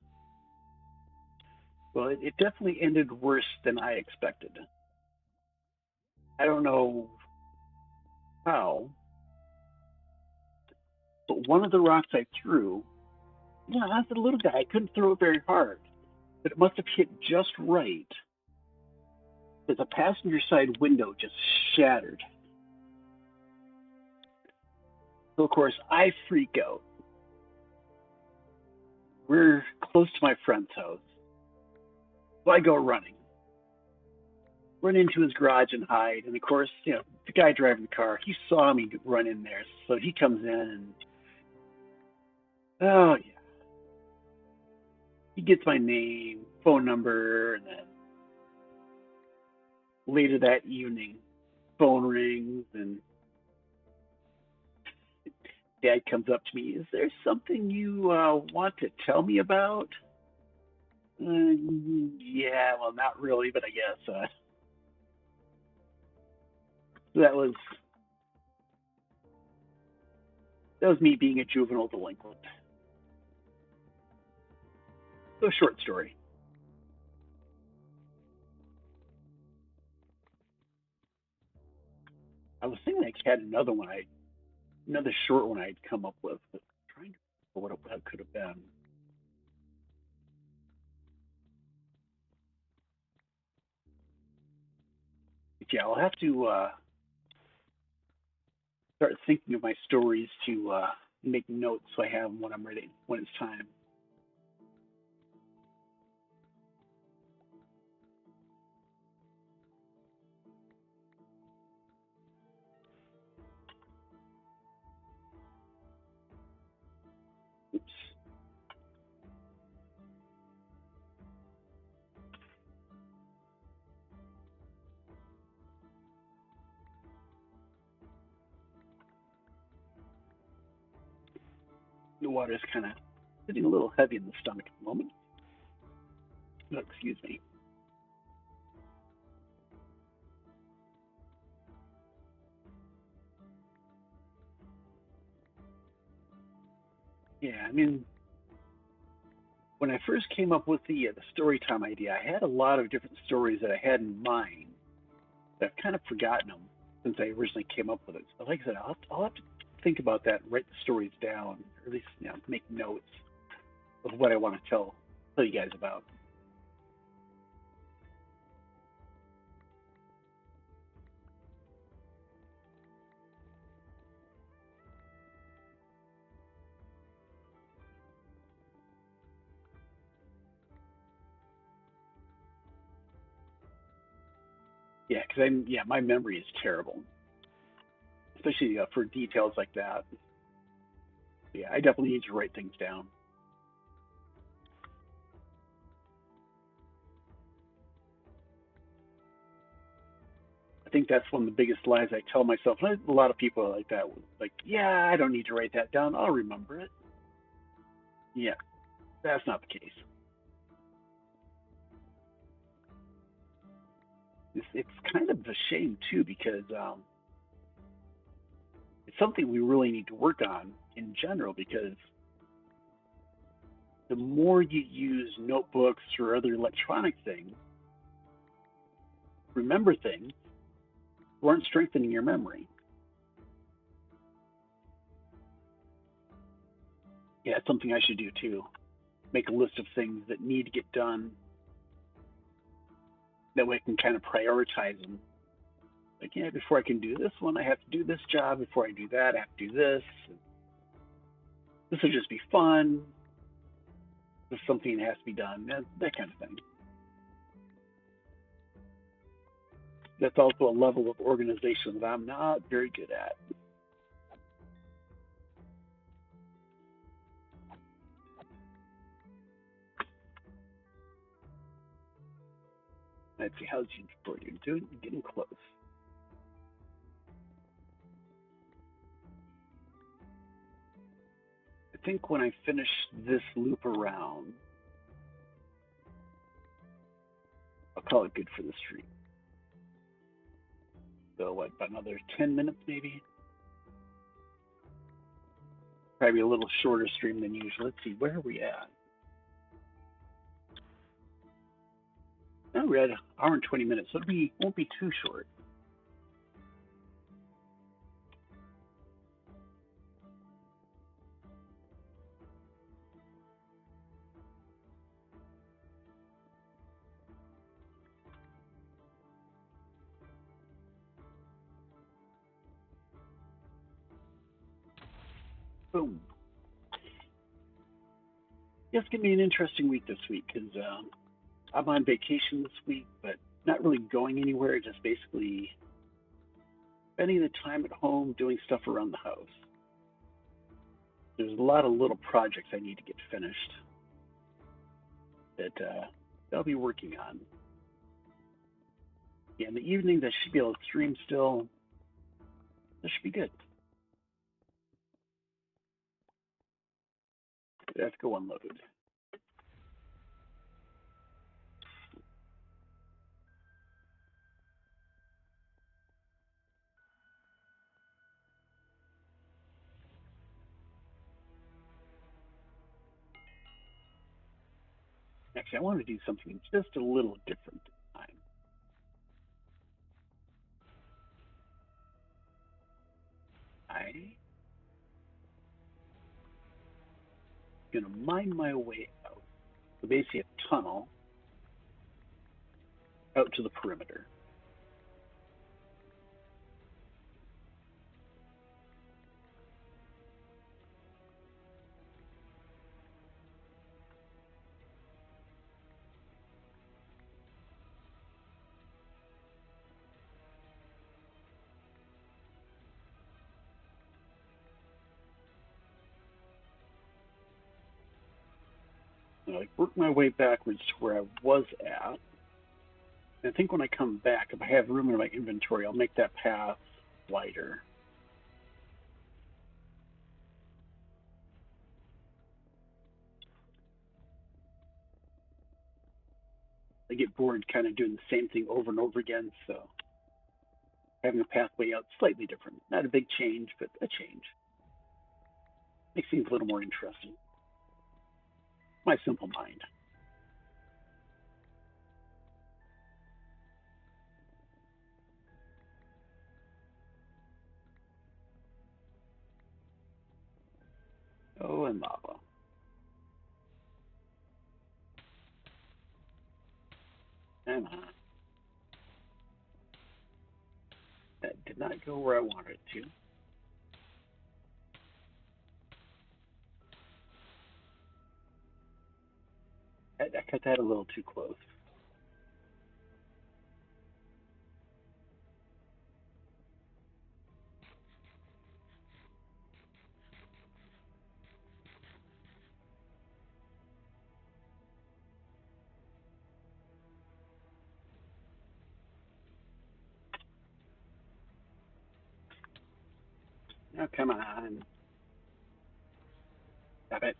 Speaker 1: Well, it definitely ended worse than I expected. I don't know how, but one of the rocks I threw, I was a little guy, I couldn't throw it very hard, but it must have hit just right that the passenger side window just shattered. So, of course, I freak out. We're close to my friend's house. So I go running, run into his garage and hide. And, of course, the guy driving the car, he saw me run in there. So he comes in and, oh, yeah. He gets my name, phone number, and then later that evening, phone rings and Dad comes up to me. Is there something you want to tell me about? Yeah, well, not really, but I guess that was me being a juvenile delinquent. So, short story. I was thinking I had another short one I'd come up with, but I'm trying to remember what it could have been. But yeah, I'll have to start thinking of my stories to make notes so I have them when I'm ready, when it's time. Oops. The water is kind of sitting a little heavy in the stomach at the moment. Oh, excuse me. Yeah, I mean, when I first came up with the story time idea, I had a lot of different stories that I had in mind. But I've kind of forgotten them since I originally came up with it. So, like I said, I'll have to think about that and write the stories down, or at least make notes of what I want to tell you guys about. Yeah, because my memory is terrible, especially for details like that. Yeah, I definitely need to write things down. I think that's one of the biggest lies I tell myself. And a lot of people are like that. Like, yeah, I don't need to write that down. I'll remember it. Yeah, that's not the case. It's kind of a shame too because it's something we really need to work on in general because the more you use notebooks or other electronic things, remember things, you aren't strengthening your memory. Yeah, it's something I should do too. Make a list of things that need to get done. That way I can kind of prioritize them. Like, yeah, before I can do this one, I have to do this job. Before I do that, I have to do this. This will just be fun. There's something that has to be done. That kind of thing. That's also a level of organization that I'm not very good at. Let's see, how's June 4th? You're getting close. I think when I finish this loop around, I'll call it good for the stream. So, what, about another 10 minutes maybe? Probably a little shorter stream than usual. Let's see, where are we at? Oh, we're at an hour and 20 minutes, so won't be too short. Boom. Yeah, it's gonna be an interesting week this week because I'm on vacation this week, but not really going anywhere. Just basically spending the time at home doing stuff around the house. There's a lot of little projects I need to get finished that I'll be working on. Yeah, in the evening, I should be able to stream still. That should be good. That's go unloaded. Actually, I want to do something just a little different this time. I'm gonna mine my way out. So basically, a tunnel out to the perimeter. like work my way backwards to where I was at. And I think when I come back, if I have room in my inventory, I'll make that path wider. I get bored kind of doing the same thing over and over again, so having a pathway out slightly different. Not a big change, but a change. Makes things a little more interesting. My simple mind. Oh, and lava. Come on. That did not go where I wanted it to. I cut that a little too close. Now, come on. Stop it.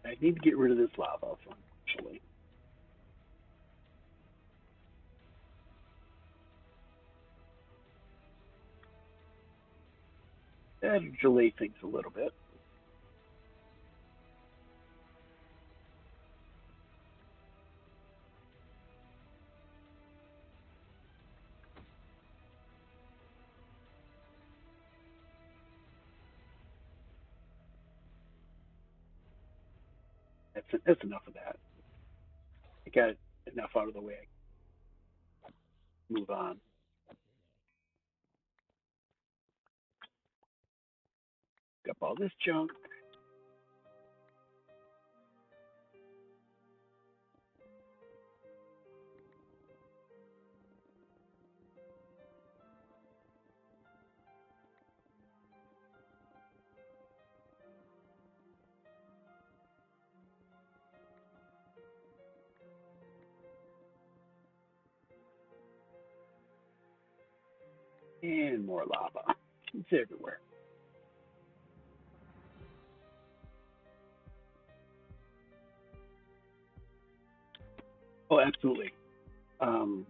Speaker 1: I need to get rid of this lava, unfortunately. That'll delay things a little bit. That's enough of that. I got enough out of the way. Move on. Got all this junk. And more lava. It's everywhere. Oh, absolutely. Um,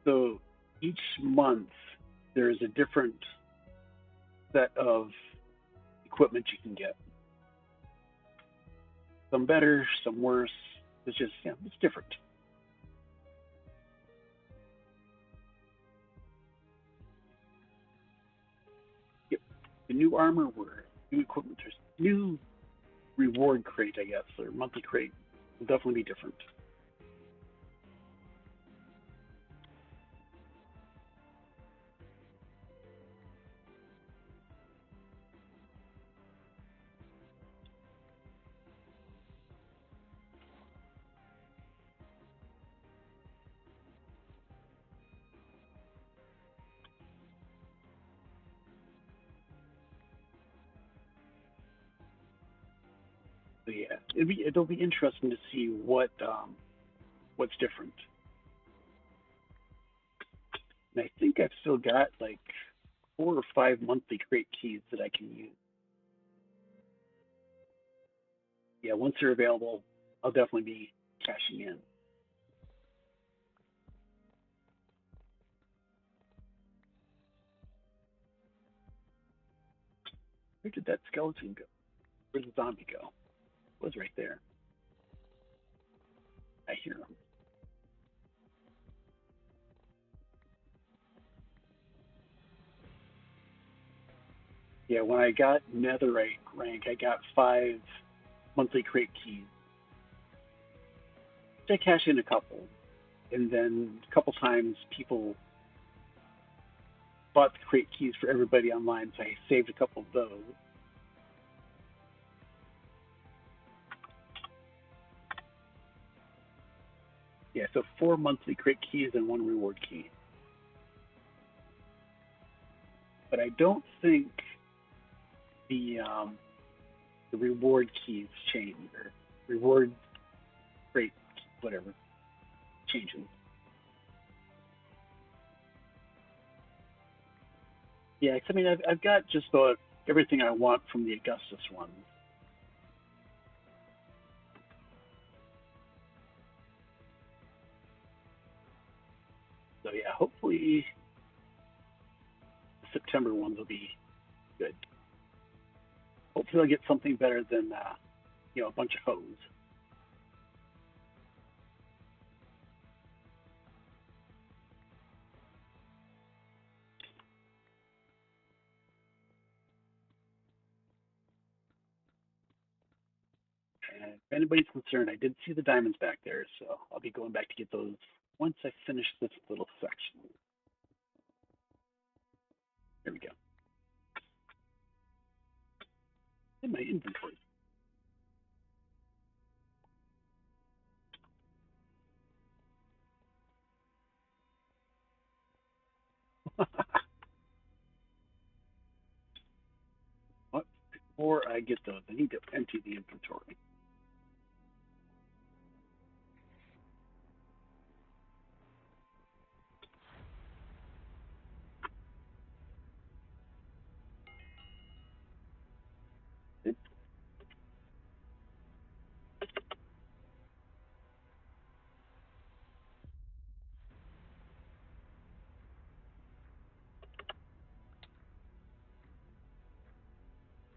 Speaker 1: so each month there's a different set of equipment you can get. Some better, some worse. It's just, yeah, it's different. Yep. The new armor, were new equipment, there's new reward crate, I guess, or monthly crate will definitely be different. So yeah, it'll be interesting to see what's different. And I think I've still got like 4 or 5 monthly crate keys that I can use. Yeah, once they're available, I'll definitely be cashing in. Where did that skeleton go? Where'd the zombie go? It was right there. I hear him. Yeah, when I got netherite rank, I got 5 monthly crate keys. I cash in a couple, and then a couple times people bought the crate keys for everybody online, so I saved a couple of those. Yeah, so 4 monthly crate keys and 1 reward key. but I don't think the reward keys change or reward rate, whatever, changes. Yeah, 'cause I mean, I've got just about everything I want from the Augustus one. So yeah, hopefully the September ones will be good. Hopefully I'll get something better than a bunch of hose. And if anybody's concerned, I did see the diamonds back there, so I'll be going back to get those once I finish this little section. There we go. In my inventory. What? Before I get those, I need to empty the inventory.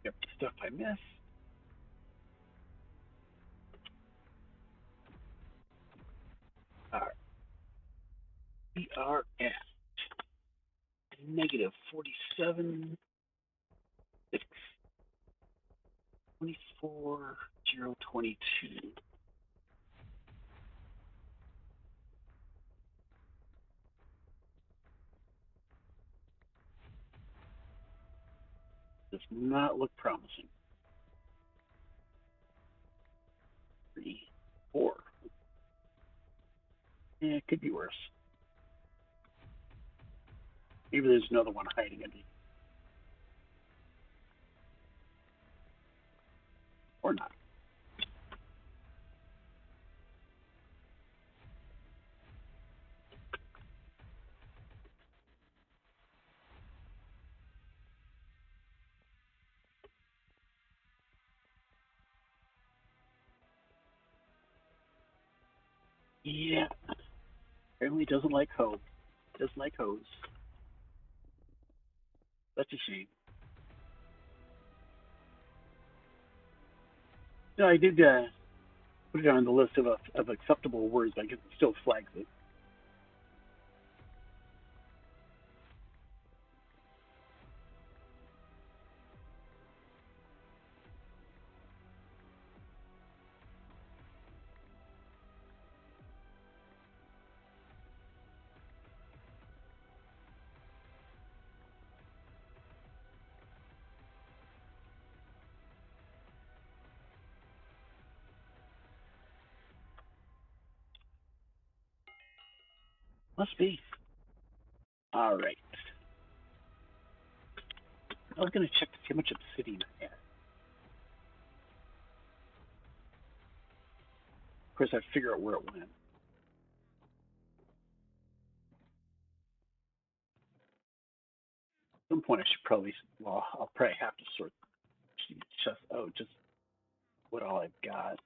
Speaker 1: Yep, stuff I missed. All right. We are at negative 47, 6, 24, 0, 22. Does not look promising. 3, 4. Yeah, it could be worse. Maybe there's another one hiding in me. Or not. Yeah. Apparently doesn't like hose. Doesn't like hose. That's a shame. No, I did put it on the list of acceptable words, but I guess it still flags it. Must be. All right. I was going to check to see how much obsidian I had. Of course, I'd figure out where it went. At some point, I should probably, well, I'll probably have to sort just out just what all I've got.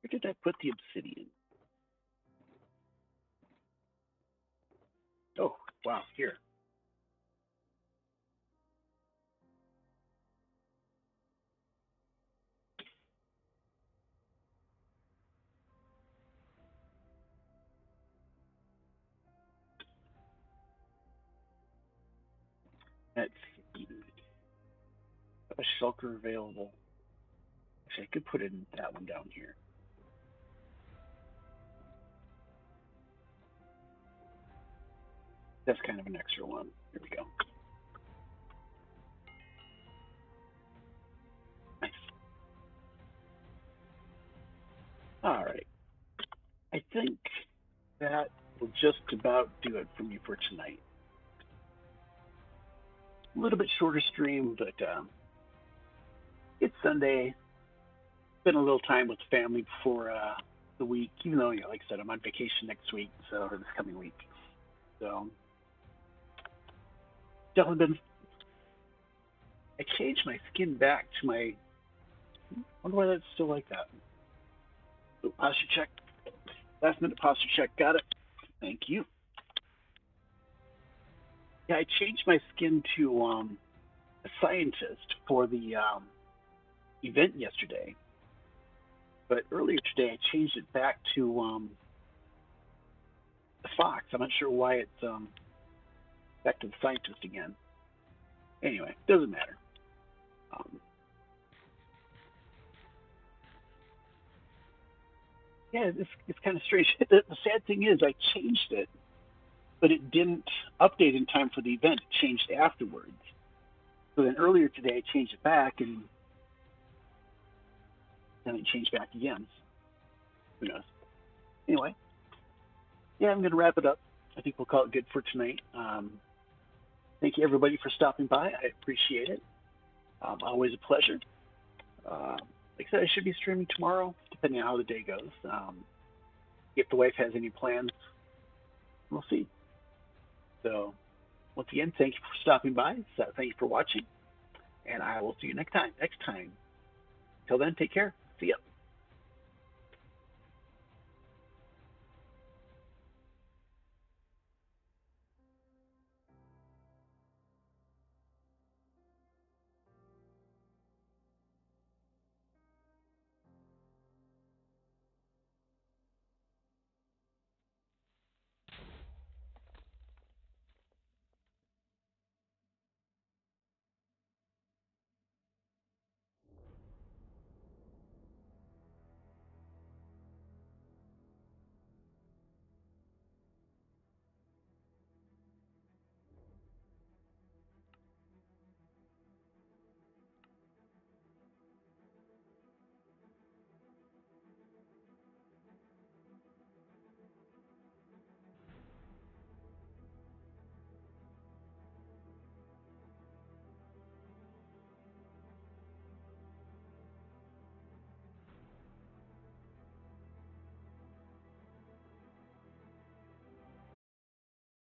Speaker 1: Where did I put the obsidian? Oh, wow, here. Let's see. A shulker available. Actually, I could put in that one down here. That's kind of an extra one. Here we go. Nice. that will just about do it for me for tonight. A little bit shorter stream, but it's Sunday. Spend a little time with the family before the week, even though, like I said, I'm on vacation next week, or this coming week. So, definitely been. I changed my skin back to my. I wonder why that's still like that. Oh, posture check. Last minute posture check. Got it. Thank you. Yeah, I changed my skin to a scientist for the event yesterday. But earlier today, I changed it back to the fox. I'm not sure why it's back to the scientist again. Anyway, doesn't matter. Yeah, it's kind of strange. The sad thing is, I changed it, but it didn't update in time for the event. It changed afterwards. So then earlier today, I changed it back, and then it changed back again. Who knows? Anyway, yeah, I'm going to wrap it up. I think we'll call it good for tonight. Thank you, everybody, for stopping by. I appreciate it. Always a pleasure. Like I said, I should be streaming tomorrow, depending on how the day goes. If the wife has any plans, we'll see. So, once again, thank you for stopping by. So, thank you for watching, and I will see you next time. Till then, take care. See ya.